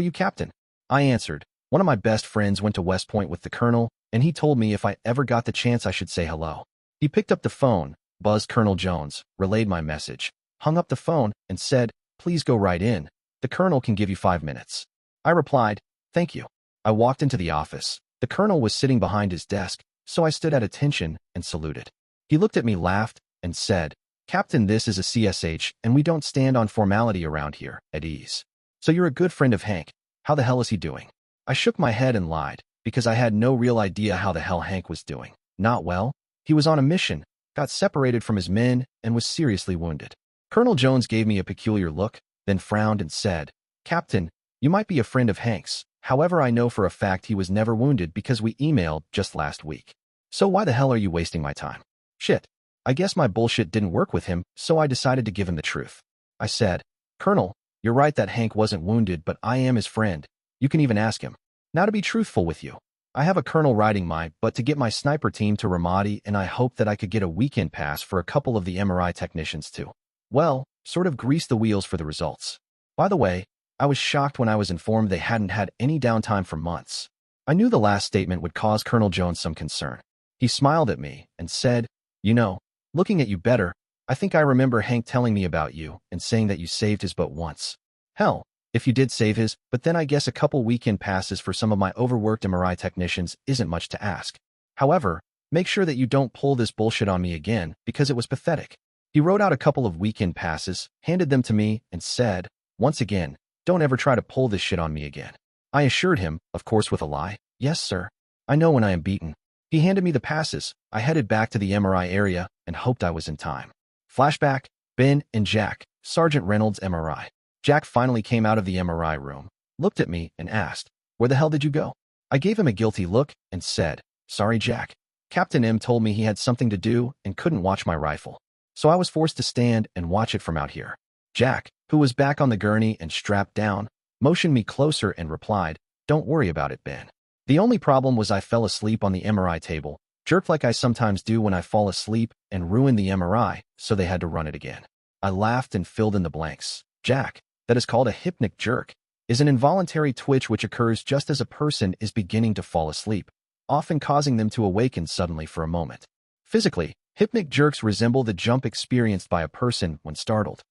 you, Captain?" I answered, "One of my best friends went to West Point with the colonel, and he told me if I ever got the chance I should say hello." He picked up the phone, buzzed Colonel Jones, relayed my message, hung up the phone, and said, "Please go right in. The colonel can give you 5 minutes." I replied, "Thank you." I walked into the office. The colonel was sitting behind his desk, so I stood at attention and saluted. He looked at me, laughed, and said, "Captain, this is a CSH, and we don't stand on formality around here, at ease. So you're a good friend of Hank. How the hell is he doing?" I shook my head and lied, because I had no real idea how the hell Hank was doing. Not well. He was on a mission, got separated from his men, and was seriously wounded. Colonel Jones gave me a peculiar look, then frowned and said, "Captain, you might be a friend of Hank's. However, I know for a fact he was never wounded because we emailed just last week. So why the hell are you wasting my time?" Shit. I guess my bullshit didn't work with him, so I decided to give him the truth. I said, "Colonel, you're right that Hank wasn't wounded, but I am his friend. You can even ask him. Now to be truthful with you, I have a colonel riding but to get my sniper team to Ramadi, and I hoped that I could get a weekend pass for a couple of the MRI technicians too. Well, sort of grease the wheels for the results. By the way, I was shocked when I was informed they hadn't had any downtime for months. I knew the last statement would cause Colonel Jones some concern. He smiled at me and said, "You know, looking at you better, I think I remember Hank telling me about you and saying that you saved his boat once. Hell, if you did save his, but then I guess a couple weekend passes for some of my overworked MRI technicians isn't much to ask. However, make sure that you don't pull this bullshit on me again because it was pathetic." He wrote out a couple of weekend passes, handed them to me, and said, "Once again, don't ever try to pull this shit on me again." I assured him, of course with a lie, "Yes, sir. I know when I am beaten." He handed me the passes. I headed back to the MRI area and hoped I was in time. Flashback, Ben and Jack, Sergeant Reynolds MRI. Jack finally came out of the MRI room, looked at me, and asked, "Where the hell did you go?" I gave him a guilty look and said, "Sorry, Jack. Captain M told me he had something to do and couldn't watch my rifle. So I was forced to stand and watch it from out here." Jack, who was back on the gurney and strapped down, motioned me closer and replied, "Don't worry about it, Ben. The only problem was I fell asleep on the MRI table, jerked like I sometimes do when I fall asleep, and ruined the MRI, so they had to run it again." I laughed and filled in the blanks. Jack, that is called a hypnic jerk, is an involuntary twitch which occurs just as a person is beginning to fall asleep, often causing them to awaken suddenly for a moment. Physically, hypnic jerks resemble the jump experienced by a person when startled.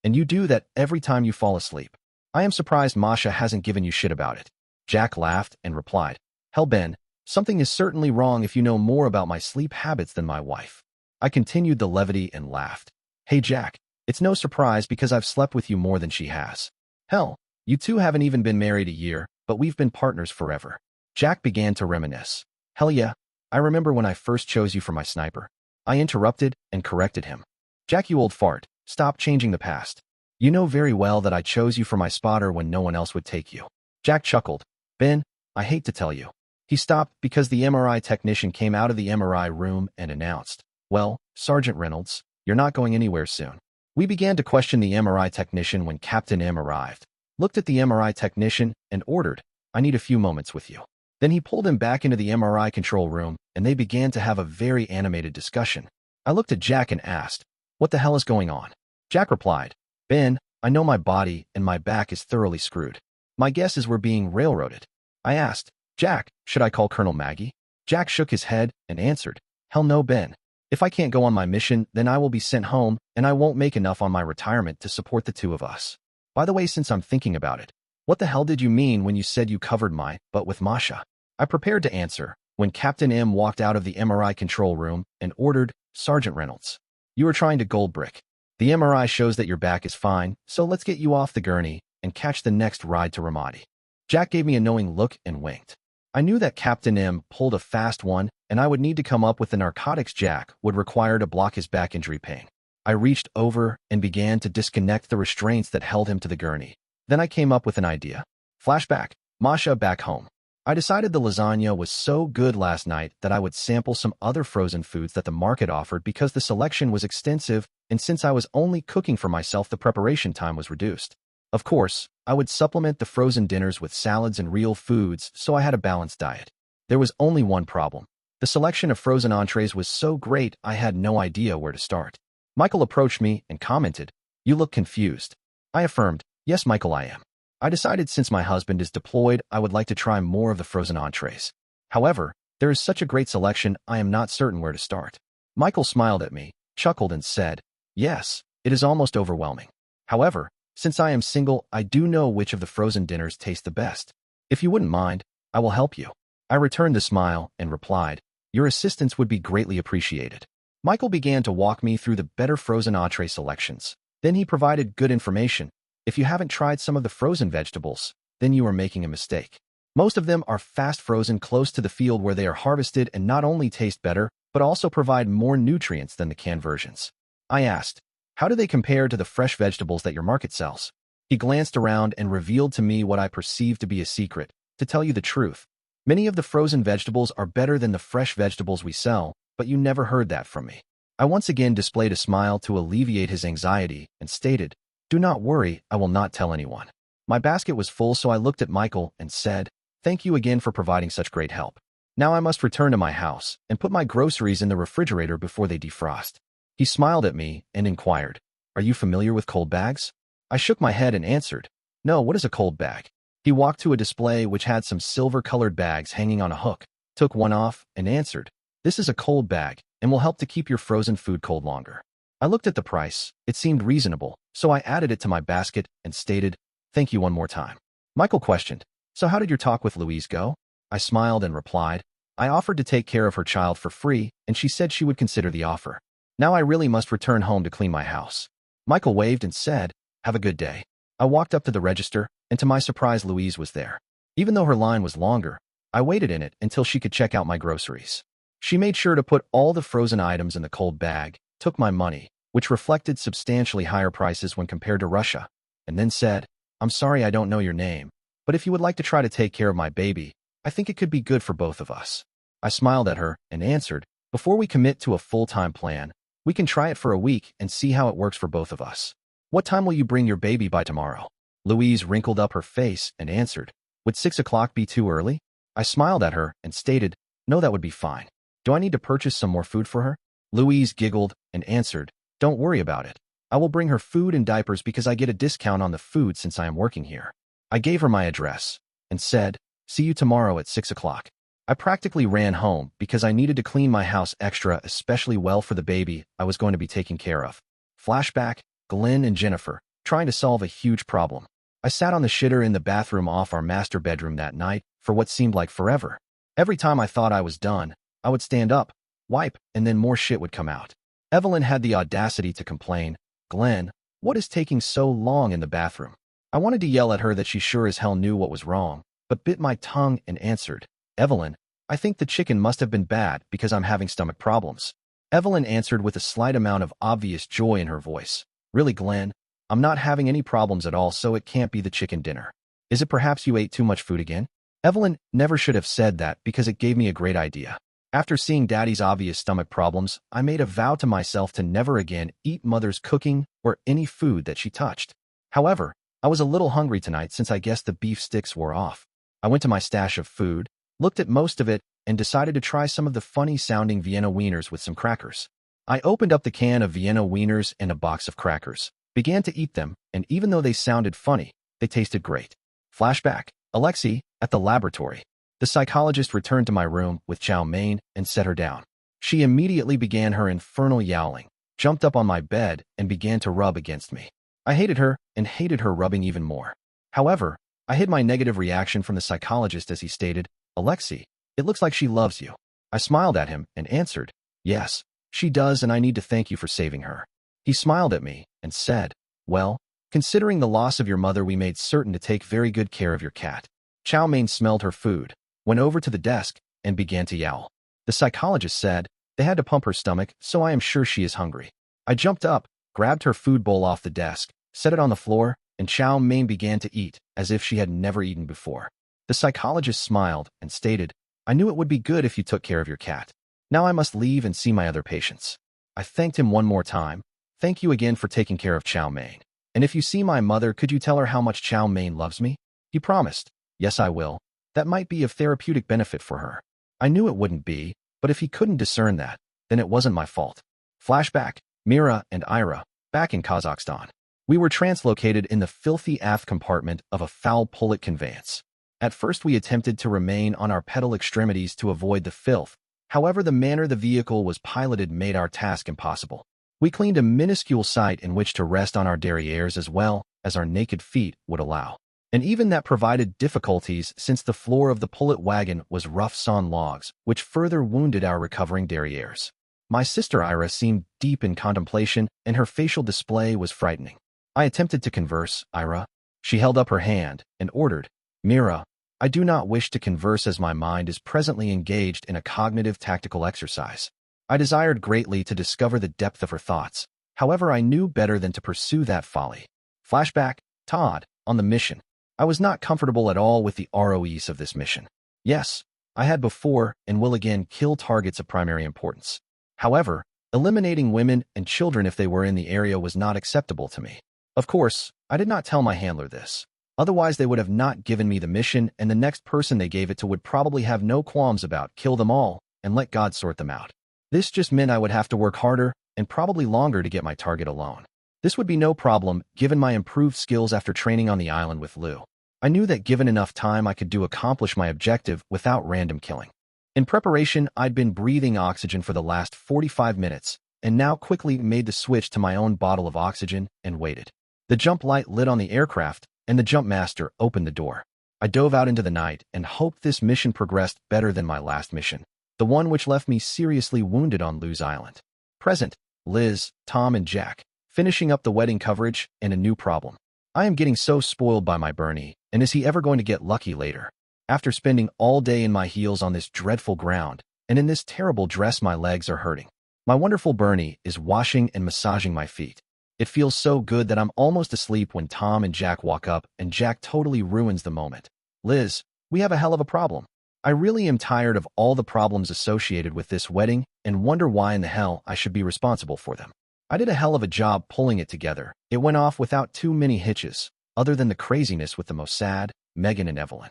And you do that every time you fall asleep. I am surprised Masha hasn't given you shit about it. Jack laughed and replied, "Hell, Ben, something is certainly wrong if you know more about my sleep habits than my wife." I continued the levity and laughed. "Hey, Jack, it's no surprise because I've slept with you more than she has. Hell, you two haven't even been married a year, but we've been partners forever." Jack began to reminisce. "Hell yeah, I remember when I first chose you for my sniper." I interrupted and corrected him. "Jack, you old fart, stop changing the past. You know very well that I chose you for my spotter when no one else would take you." Jack chuckled. "Ben, I hate to tell you." He stopped because the MRI technician came out of the MRI room and announced, "Well, Sergeant Reynolds, you're not going anywhere soon." We began to question the MRI technician when Captain M arrived, looked at the MRI technician, and ordered, "I need a few moments with you." Then he pulled him back into the MRI control room, and they began to have a very animated discussion. I looked at Jack and asked, "What the hell is going on?" Jack replied, "Ben, I know my body and my back is thoroughly screwed. My guess is we're being railroaded." I asked, "Jack, should I call Colonel Maggie?" Jack shook his head and answered, "Hell no, Ben. If I can't go on my mission, then I will be sent home, and I won't make enough on my retirement to support the two of us. By the way, since I'm thinking about it, what the hell did you mean when you said you covered my butt with Masha?" I prepared to answer when Captain M walked out of the MRI control room and ordered, "Sergeant Reynolds, you are trying to gold brick. The MRI shows that your back is fine, so let's get you off the gurney and catch the next ride to Ramadi." Jack gave me a knowing look and winked. I knew that Captain M pulled a fast one, and I would need to come up with the narcotics Jack would require to block his back injury pain. I reached over and began to disconnect the restraints that held him to the gurney. Then I came up with an idea. Flashback, Masha back home. I decided the lasagna was so good last night that I would sample some other frozen foods that the market offered because the selection was extensive, and since I was only cooking for myself, the preparation time was reduced. Of course, I would supplement the frozen dinners with salads and real foods, so I had a balanced diet. There was only one problem. The selection of frozen entrees was so great I had no idea where to start. Michael approached me and commented, "You look confused." I affirmed, "Yes, Michael, I am. I decided since my husband is deployed, I would like to try more of the frozen entrees. However, there is such a great selection, I am not certain where to start." Michael smiled at me, chuckled, and said, "Yes, it is almost overwhelming. However, since I am single, I do know which of the frozen dinners taste the best. If you wouldn't mind, I will help you." I returned the smile and replied, "Your assistance would be greatly appreciated." Michael began to walk me through the better frozen entree selections. Then he provided good information. "If you haven't tried some of the frozen vegetables, then you are making a mistake. Most of them are fast frozen close to the field where they are harvested and not only taste better, but also provide more nutrients than the canned versions." I asked, "How do they compare to the fresh vegetables that your market sells?" He glanced around and revealed to me what I perceived to be a secret. To tell you the truth, many of the frozen vegetables are better than the fresh vegetables we sell, but you never heard that from me. I once again displayed a smile to alleviate his anxiety and stated, "Do not worry, I will not tell anyone." My basket was full, so I looked at Michael and said, "Thank you again for providing such great help. Now I must return to my house and put my groceries in the refrigerator before they defrost. He smiled at me and inquired, "Are you familiar with cold bags?" I shook my head and answered, "No, what is a cold bag?" He walked to a display which had some silver-colored bags hanging on a hook, took one off, and answered, "This is a cold bag and will help to keep your frozen food cold longer." I looked at the price. It seemed reasonable, so I added it to my basket and stated, "Thank you one more time." Michael questioned, "So how did your talk with Louise go?" I smiled and replied, "I offered to take care of her child for free, and she said she would consider the offer. Now I really must return home to clean my house." Michael waved and said, "Have a good day." I walked up to the register, and to my surprise, Louise was there. Even though her line was longer, I waited in it until she could check out my groceries. She made sure to put all the frozen items in the cold bag, took my money, which reflected substantially higher prices when compared to Russia, and then said, "I'm sorry I don't know your name, but if you would like to try to take care of my baby, I think it could be good for both of us." I smiled at her and answered, "Before we commit to a full-time plan, we can try it for a week and see how it works for both of us. What time will you bring your baby by tomorrow?" Louise wrinkled up her face and answered, "Would 6 o'clock be too early?" I smiled at her and stated, "No, that would be fine. Do I need to purchase some more food for her?" Louise giggled and answered, "Don't worry about it. I will bring her food and diapers because I get a discount on the food since I am working here." I gave her my address and said, "See you tomorrow at 6 o'clock. I practically ran home because I needed to clean my house extra, especially well for the baby I was going to be taking care of. Flashback, Glenn and Jennifer, trying to solve a huge problem. I sat on the shitter in the bathroom off our master bedroom that night for what seemed like forever. Every time I thought I was done, I would stand up, wipe, and then more shit would come out. Evelyn had the audacity to complain, "Glenn, what is taking so long in the bathroom?" I wanted to yell at her that she sure as hell knew what was wrong, but bit my tongue and answered, "Evelyn, I think the chicken must have been bad because I'm having stomach problems." Evelyn answered with a slight amount of obvious joy in her voice, "Really, Glenn? I'm not having any problems at all, so it can't be the chicken dinner. Is it perhaps you ate too much food again?" Evelyn never should have said that because it gave me a great idea. After seeing Daddy's obvious stomach problems, I made a vow to myself to never again eat Mother's cooking or any food that she touched. However, I was a little hungry tonight since I guessed the beef sticks wore off. I went to my stash of food, looked at most of it, and decided to try some of the funny-sounding Vienna wieners with some crackers. I opened up the can of Vienna wieners and a box of crackers, began to eat them, and even though they sounded funny, they tasted great. Flashback, Alexei, at the laboratory. The psychologist returned to my room with chow mein and set her down. She immediately began her infernal yowling, jumped up on my bed, and began to rub against me. I hated her and hated her rubbing even more. However, I hid my negative reaction from the psychologist as he stated, "Alexei, it looks like she loves you." I smiled at him and answered, "Yes, she does, and I need to thank you for saving her." He smiled at me and said, "Well, considering the loss of your mother, we made certain to take very good care of your cat." Chow mein smelled her food, went over to the desk, and began to yowl. The psychologist said, "They had to pump her stomach, so I am sure she is hungry." I jumped up, grabbed her food bowl off the desk, set it on the floor, and Chow mein began to eat as if she had never eaten before. The psychologist smiled and stated, "I knew it would be good if you took care of your cat. Now I must leave and see my other patients." I thanked him one more time. "Thank you again for taking care of Chow mein. And if you see my mother, could you tell her how much Chow mein loves me?" He promised, "Yes, I will. That might be of therapeutic benefit for her." I knew it wouldn't be, but if he couldn't discern that, then it wasn't my fault. Flashback, Mira and Ira, back in Kazakhstan. We were translocated in the filthy aft compartment of a foul pullet conveyance. At first we attempted to remain on our pedal extremities to avoid the filth. However, the manner the vehicle was piloted made our task impossible. We cleaned a minuscule site in which to rest on our derrieres as well as our naked feet would allow. And even that provided difficulties since the floor of the pullet wagon was rough sawn logs, which further wounded our recovering derrieres. My sister Ira seemed deep in contemplation, and her facial display was frightening. I attempted to converse, "Ira." She held up her hand and ordered, "Mira, I do not wish to converse as my mind is presently engaged in a cognitive tactical exercise." I desired greatly to discover the depth of her thoughts. However, I knew better than to pursue that folly. Flashback, Todd, on the mission. I was not comfortable at all with the ROEs of this mission. Yes, I had before and will again kill targets of primary importance. However, eliminating women and children if they were in the area was not acceptable to me. Of course, I did not tell my handler this. Otherwise, they would have not given me the mission, and the next person they gave it to would probably have no qualms about kill them all and let God sort them out. This just meant I would have to work harder and probably longer to get my target alone. This would be no problem, given my improved skills after training on the island with Lou. I knew that given enough time I could accomplish my objective without random killing. In preparation, I'd been breathing oxygen for the last 45 minutes, and now quickly made the switch to my own bottle of oxygen and waited. The jump light lit on the aircraft, and the jump master opened the door. I dove out into the night and hoped this mission progressed better than my last mission, the one which left me seriously wounded on Lou's island. Present, Liz, Tom, and Jack, finishing up the wedding coverage and a new problem. I am getting so spoiled by my Bernie, and is he ever going to get lucky later? After spending all day in my heels on this dreadful ground, and in this terrible dress my legs are hurting. My wonderful Bernie is washing and massaging my feet. It feels so good that I'm almost asleep when Tom and Jack walk up and Jack totally ruins the moment. Liz, we have a hell of a problem. I really am tired of all the problems associated with this wedding and wonder why in the hell I should be responsible for them. I did a hell of a job pulling it together. It went off without too many hitches, other than the craziness with the Mossad, Megan, and Evelyn.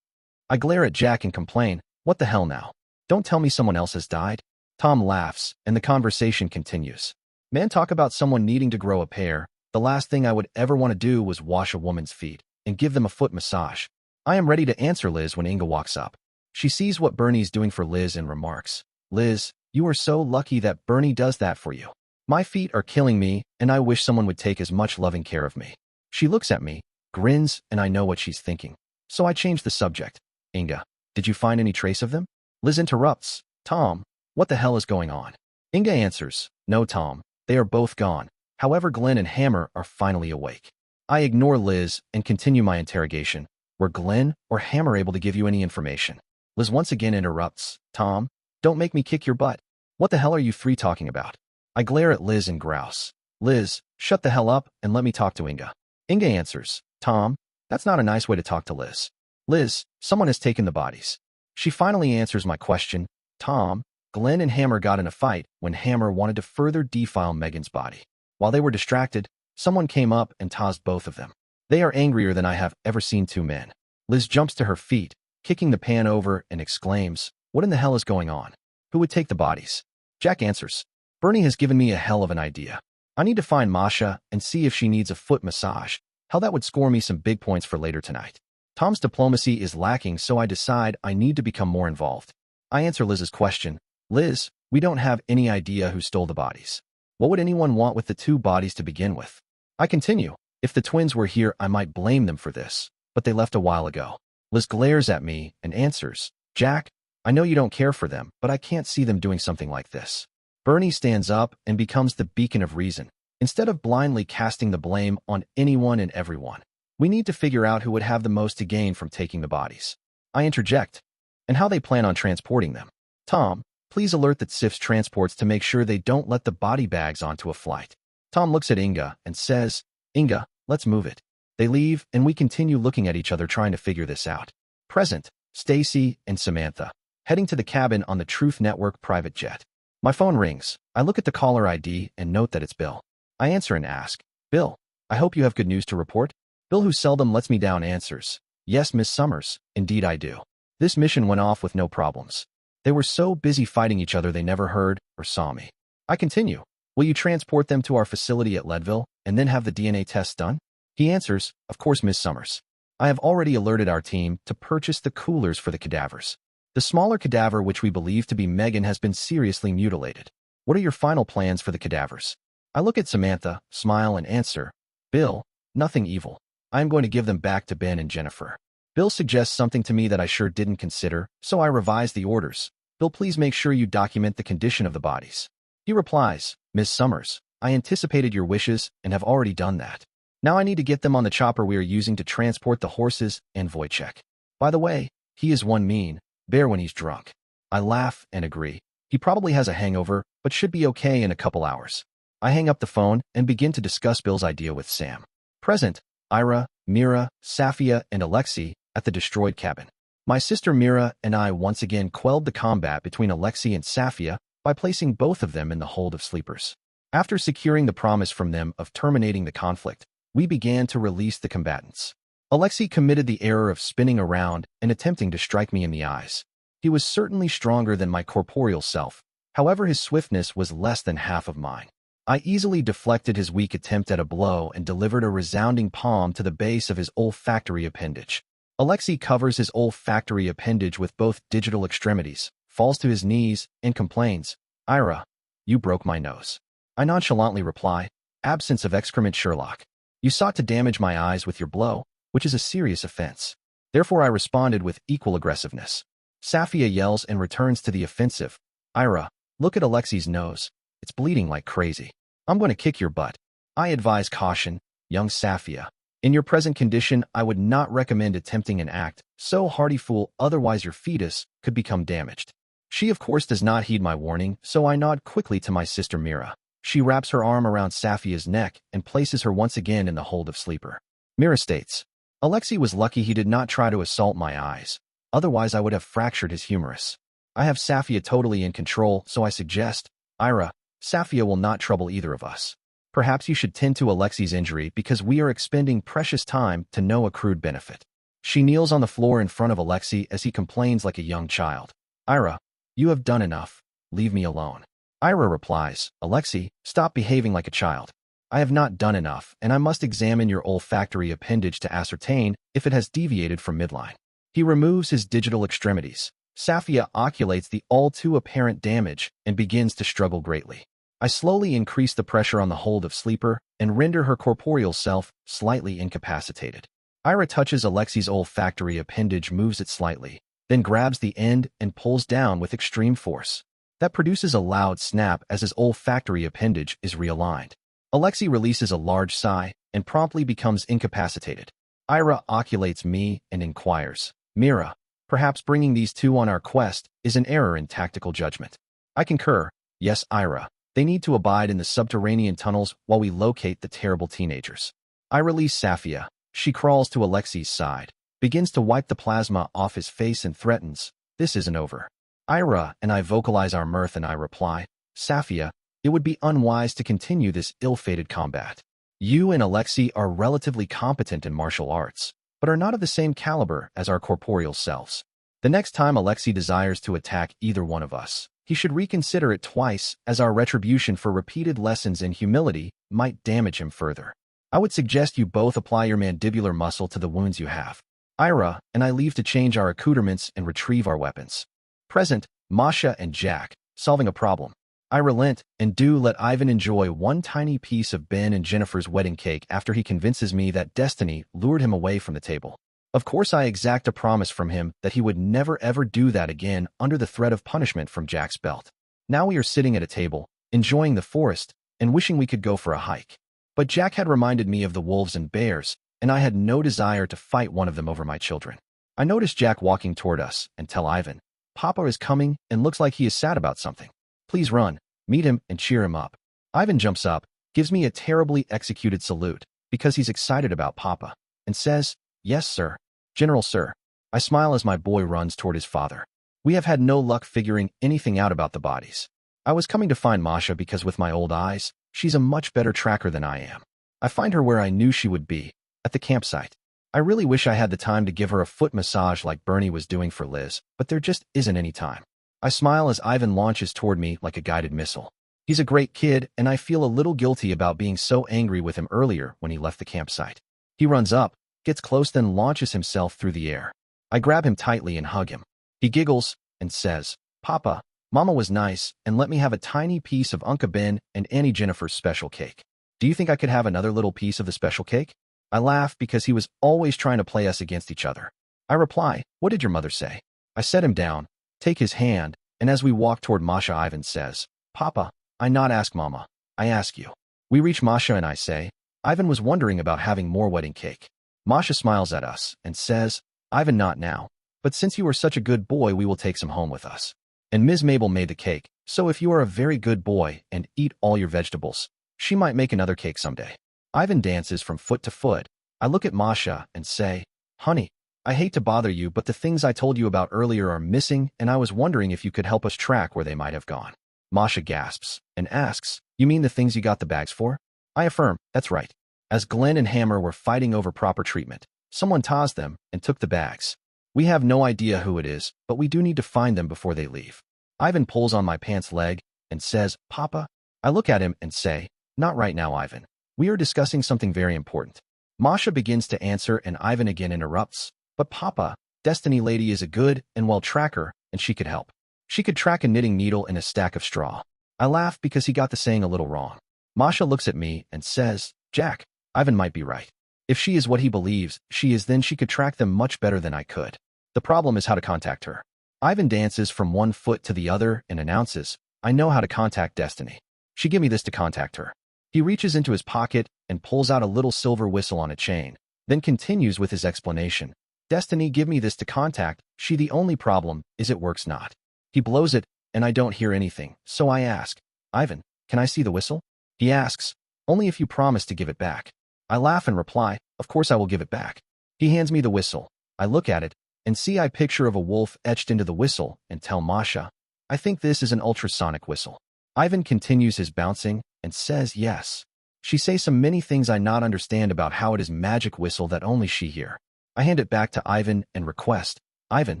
I glare at Jack and complain, what the hell now? Don't tell me someone else has died. Tom laughs, and the conversation continues. Man, talk about someone needing to grow a pair. The last thing I would ever want to do was wash a woman's feet and give them a foot massage. I am ready to answer Liz when Inga walks up. She sees what Bernie's doing for Liz and remarks, Liz, you are so lucky that Bernie does that for you. My feet are killing me, and I wish someone would take as much loving care of me. She looks at me, grins, and I know what she's thinking. So I change the subject. Inga, did you find any trace of them? Liz interrupts, Tom, what the hell is going on? Inga answers, no, Tom, they are both gone. However, Glenn and Hammer are finally awake. I ignore Liz and continue my interrogation. Were Glenn or Hammer able to give you any information? Liz once again interrupts, Tom, don't make me kick your butt. What the hell are you three talking about? I glare at Liz and grouse. Liz, shut the hell up and let me talk to Inga. Inga answers, Tom, that's not a nice way to talk to Liz. Liz, someone has taken the bodies. She finally answers my question, Tom, Glenn and Hammer got in a fight when Hammer wanted to further defile Megan's body. While they were distracted, someone came up and tossed both of them. They are angrier than I have ever seen two men. Liz jumps to her feet, kicking the pan over, and exclaims, what in the hell is going on? Who would take the bodies? Jack answers, Bernie has given me a hell of an idea. I need to find Masha and see if she needs a foot massage. How that would score me some big points for later tonight. Tom's diplomacy is lacking, so I decide I need to become more involved. I answer Liz's question, Liz, we don't have any idea who stole the bodies. What would anyone want with the two bodies to begin with? I continue, if the twins were here I might blame them for this, but they left a while ago. Liz glares at me and answers, Jack, I know you don't care for them, but I can't see them doing something like this. Bernie stands up and becomes the beacon of reason. Instead of blindly casting the blame on anyone and everyone, we need to figure out who would have the most to gain from taking the bodies. I interject, and how they plan on transporting them. Tom, please alert the SIF's transports to make sure they don't let the body bags onto a flight. Tom looks at Inga and says, Inga, let's move it. They leave, and we continue looking at each other trying to figure this out. Present, Stacy and Samantha, heading to the cabin on the Truth Network private jet. My phone rings. I look at the caller ID and note that it's Bill. I answer and ask, Bill, I hope you have good news to report? Bill, who seldom lets me down, answers, yes, Miss Summers, indeed I do. This mission went off with no problems. They were so busy fighting each other they never heard or saw me. I continue, will you transport them to our facility at Leadville and then have the DNA tests done? He answers, of course, Miss Summers. I have already alerted our team to purchase the coolers for the cadavers. The smaller cadaver, which we believe to be Megan, has been seriously mutilated. What are your final plans for the cadavers? I look at Samantha, smile, and answer, Bill, nothing evil. I am going to give them back to Ben and Jennifer. Bill suggests something to me that I sure didn't consider, so I revise the orders. Bill, please make sure you document the condition of the bodies. He replies, Miss Summers, I anticipated your wishes and have already done that. Now I need to get them on the chopper we are using to transport the horses and Wojciech. By the way, he is one mean bear when he's drunk. I laugh and agree. He probably has a hangover, but should be okay in a couple hours. I hang up the phone and begin to discuss Bill's idea with Sam. Present, Ira, Mira, Safia, and Alexei at the destroyed cabin. My sister Mira and I once again quelled the combat between Alexei and Safia by placing both of them in the hold of sleepers. After securing the promise from them of terminating the conflict, we began to release the combatants. Alexei committed the error of spinning around and attempting to strike me in the eyes. He was certainly stronger than my corporeal self. However, his swiftness was less than half of mine. I easily deflected his weak attempt at a blow and delivered a resounding palm to the base of his olfactory appendage. Alexei covers his olfactory appendage with both digital extremities, falls to his knees, and complains, "Ira, you broke my nose." I nonchalantly reply, "Absence of excrement, Sherlock. You sought to damage my eyes with your blow, which is a serious offense." Therefore I responded with equal aggressiveness. Safia yells and returns to the offensive. "Ira, look at Alexei's nose. It's bleeding like crazy. I'm going to kick your butt." I advise caution, young Safia. In your present condition, I would not recommend attempting an act so hardy fool, otherwise your fetus could become damaged. She of course does not heed my warning, so I nod quickly to my sister Mira. She wraps her arm around Safia's neck and places her once again in the hold of sleeper. Mira states, "Alexei was lucky he did not try to assault my eyes. Otherwise I would have fractured his humerus. I have Safia totally in control, so I suggest, Ira, Safia will not trouble either of us. Perhaps you should tend to Alexei's injury because we are expending precious time to no accrued benefit." She kneels on the floor in front of Alexei as he complains like a young child. "Ira, you have done enough. Leave me alone." Ira replies, "Alexei, stop behaving like a child. I have not done enough, and I must examine your olfactory appendage to ascertain if it has deviated from midline." He removes his digital extremities. Safia oculates the all too apparent damage and begins to struggle greatly. I slowly increase the pressure on the hold of sleeper and render her corporeal self slightly incapacitated. Ira touches Alexei's olfactory appendage, moves it slightly, then grabs the end and pulls down with extreme force. That produces a loud snap as his olfactory appendage is realigned. Alexei releases a large sigh and promptly becomes incapacitated. Ira oculates me and inquires, "Mira, perhaps bringing these two on our quest is an error in tactical judgment." I concur. "Yes, Ira. They need to abide in the subterranean tunnels while we locate the terrible teenagers." I release Safia. She crawls to Alexei's side, begins to wipe the plasma off his face and threatens, "This isn't over." Ira and I vocalize our mirth and I reply, "Safia, it would be unwise to continue this ill-fated combat. You and Alexei are relatively competent in martial arts, but are not of the same caliber as our corporeal selves. The next time Alexei desires to attack either one of us, he should reconsider it twice, as our retribution for repeated lessons in humility might damage him further. I would suggest you both apply your mandibular muscle to the wounds you have." Ira and I leave to change our accoutrements and retrieve our weapons. Present, Masha and Jack, solving a problem. I relent and do let Ivan enjoy one tiny piece of Ben and Jennifer's wedding cake after he convinces me that destiny lured him away from the table. Of course, I exact a promise from him that he would never ever do that again under the threat of punishment from Jack's belt. Now we are sitting at a table, enjoying the forest, and wishing we could go for a hike. But Jack had reminded me of the wolves and bears, and I had no desire to fight one of them over my children. I notice Jack walking toward us and tell Ivan, "Papa is coming and looks like he is sad about something. Please run, meet him, and cheer him up." Ivan jumps up, gives me a terribly executed salute because he's excited about Papa, and says, "Yes, sir. General, sir." I smile as my boy runs toward his father. We have had no luck figuring anything out about the bodies. I was coming to find Masha because with my old eyes, she's a much better tracker than I am. I find her where I knew she would be, at the campsite. I really wish I had the time to give her a foot massage like Bernie was doing for Liz, but there just isn't any time. I smile as Ivan launches toward me like a guided missile. He's a great kid, and I feel a little guilty about being so angry with him earlier when he left the campsite. He runs up, gets close, then launches himself through the air. I grab him tightly and hug him. He giggles and says, "Papa, Mama was nice and let me have a tiny piece of Uncle Ben and Annie Jennifer's special cake. Do you think I could have another little piece of the special cake?" I laugh because he was always trying to play us against each other. I reply, "What did your mother say?" I set him down, take his hand, and as we walk toward Masha, Ivan says, "Papa, I not ask Mama, I ask you." We reach Masha and I say, "Ivan was wondering about having more wedding cake." Masha smiles at us and says, "Ivan, not now, but since you are such a good boy, we will take some home with us. And Ms. Mabel made the cake, so if you are a very good boy and eat all your vegetables, she might make another cake someday." Ivan dances from foot to foot. I look at Masha and say, "Honey, I hate to bother you, but the things I told you about earlier are missing, and I was wondering if you could help us track where they might have gone." Masha gasps and asks, "You mean the things you got the bags for?" I affirm, "That's right." As Glenn and Hammer were fighting over proper treatment, Someone tossed them and took the bags. We have no idea who it is, but we do need to find them before they leave. Ivan pulls on my pants leg and says, Papa? I look at him and say, not right now, Ivan. We are discussing something very important. Masha begins to answer and Ivan again interrupts. But Papa, Destiny Lady is a good and well tracker, and she could help. She could track a knitting needle in a stack of straw. I laugh because he got the saying a little wrong. Masha looks at me and says, Jack, Ivan might be right. If she is what he believes she is, then she could track them much better than I could. The problem is how to contact her. Ivan dances from one foot to the other and announces, I know how to contact Destiny. She give me this to contact her. He reaches into his pocket and pulls out a little silver whistle on a chain, then continues with his explanation. Destiny give me this to contact she. The only problem is it works not. He blows it and I don't hear anything, so I ask, Ivan, can I see the whistle? He asks, only if you promise to give it back. I laugh and reply, of course I will give it back. He hands me the whistle. I look at it and see a picture of a wolf etched into the whistle and tell Masha, I think this is an ultrasonic whistle. Ivan continues his bouncing and says yes. She says some many things I not understand about how it is magic whistle that only she hear. I hand it back to Ivan and request, Ivan,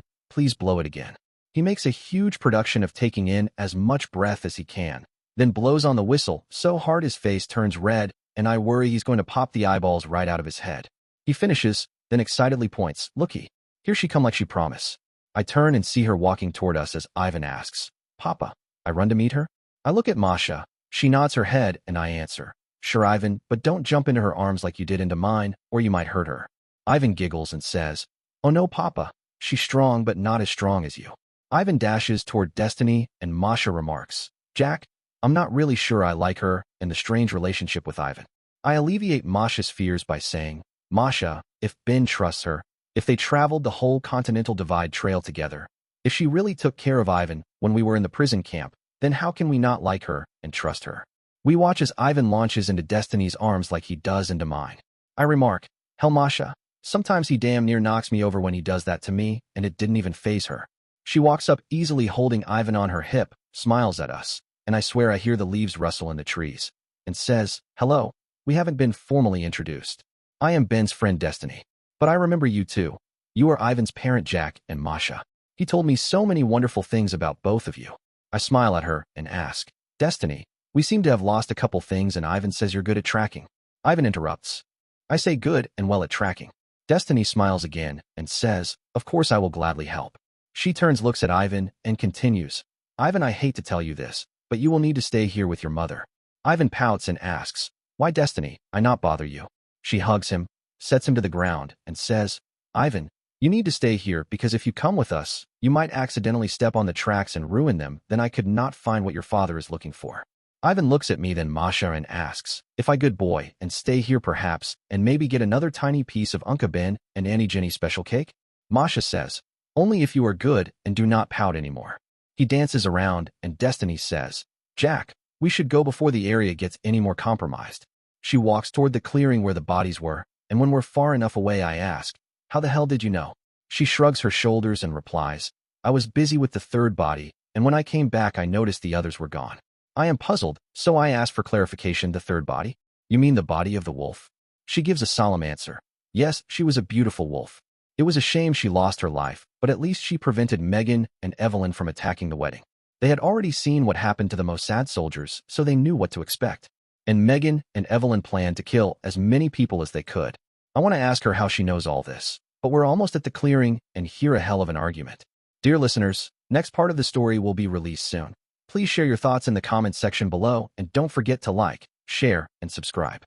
please blow it again. He makes a huge production of taking in as much breath as he can, then blows on the whistle so hard his face turns red and I worry he's going to pop the eyeballs right out of his head. He finishes, then excitedly points, looky, here she come like she promised. I turn and see her walking toward us as Ivan asks, Papa? I run to meet her. I look at Masha. She nods her head and I answer, sure Ivan, but don't jump into her arms like you did into mine or you might hurt her. Ivan giggles and says, oh no, Papa, she's strong but not as strong as you. Ivan dashes toward Destiny and Masha remarks, Jack, I'm not really sure I like her and the strange relationship with Ivan. I alleviate Masha's fears by saying, Masha, if Ben trusts her, if they traveled the whole Continental Divide Trail together, if she really took care of Ivan when we were in the prison camp, then how can we not like her and trust her? We watch as Ivan launches into Destiny's arms like he does into mine. I remark, hell Masha, sometimes he damn near knocks me over when he does that to me, and it didn't even faze her. She walks up easily holding Ivan on her hip, smiles at us, and I swear I hear the leaves rustle in the trees, and says, hello, we haven't been formally introduced. I am Ben's friend Destiny. But I remember you too. You are Ivan's parent Jack and Masha. He told me so many wonderful things about both of you. I smile at her and ask, Destiny, we seem to have lost a couple things and Ivan says you're good at tracking. Ivan interrupts. I say good and well at tracking. Destiny smiles again and says, of course I will gladly help. She turns, looks at Ivan and continues, Ivan, I hate to tell you this, but you will need to stay here with your mother. Ivan pouts and asks, why Destiny, I not bother you? She hugs him, sets him to the ground, and says, Ivan, you need to stay here because if you come with us, you might accidentally step on the tracks and ruin them, then I could not find what your father is looking for. Ivan looks at me then Masha and asks, if I good boy and stay here perhaps, and maybe get another tiny piece of Uncle Ben and Annie Jenny special cake? Masha says, only if you are good and do not pout anymore. He dances around and Destiny says, Jack, we should go before the area gets any more compromised. She walks toward the clearing where the bodies were, and when we're far enough away I ask, how the hell did you know? She shrugs her shoulders and replies, I was busy with the third body, and when I came back I noticed the others were gone. I am puzzled, so I ask for clarification. The third body? You mean the body of the wolf? She gives a solemn answer. Yes, she was a beautiful wolf. It was a shame she lost her life, but at least she prevented Megan and Evelyn from attacking the wedding. They had already seen what happened to the Mossad soldiers, so they knew what to expect. And Megan and Evelyn planned to kill as many people as they could. I want to ask her how she knows all this, but we're almost at the clearing and hear a hell of an argument. Dear listeners, next part of the story will be released soon. Please share your thoughts in the comments section below and don't forget to like, share, and subscribe.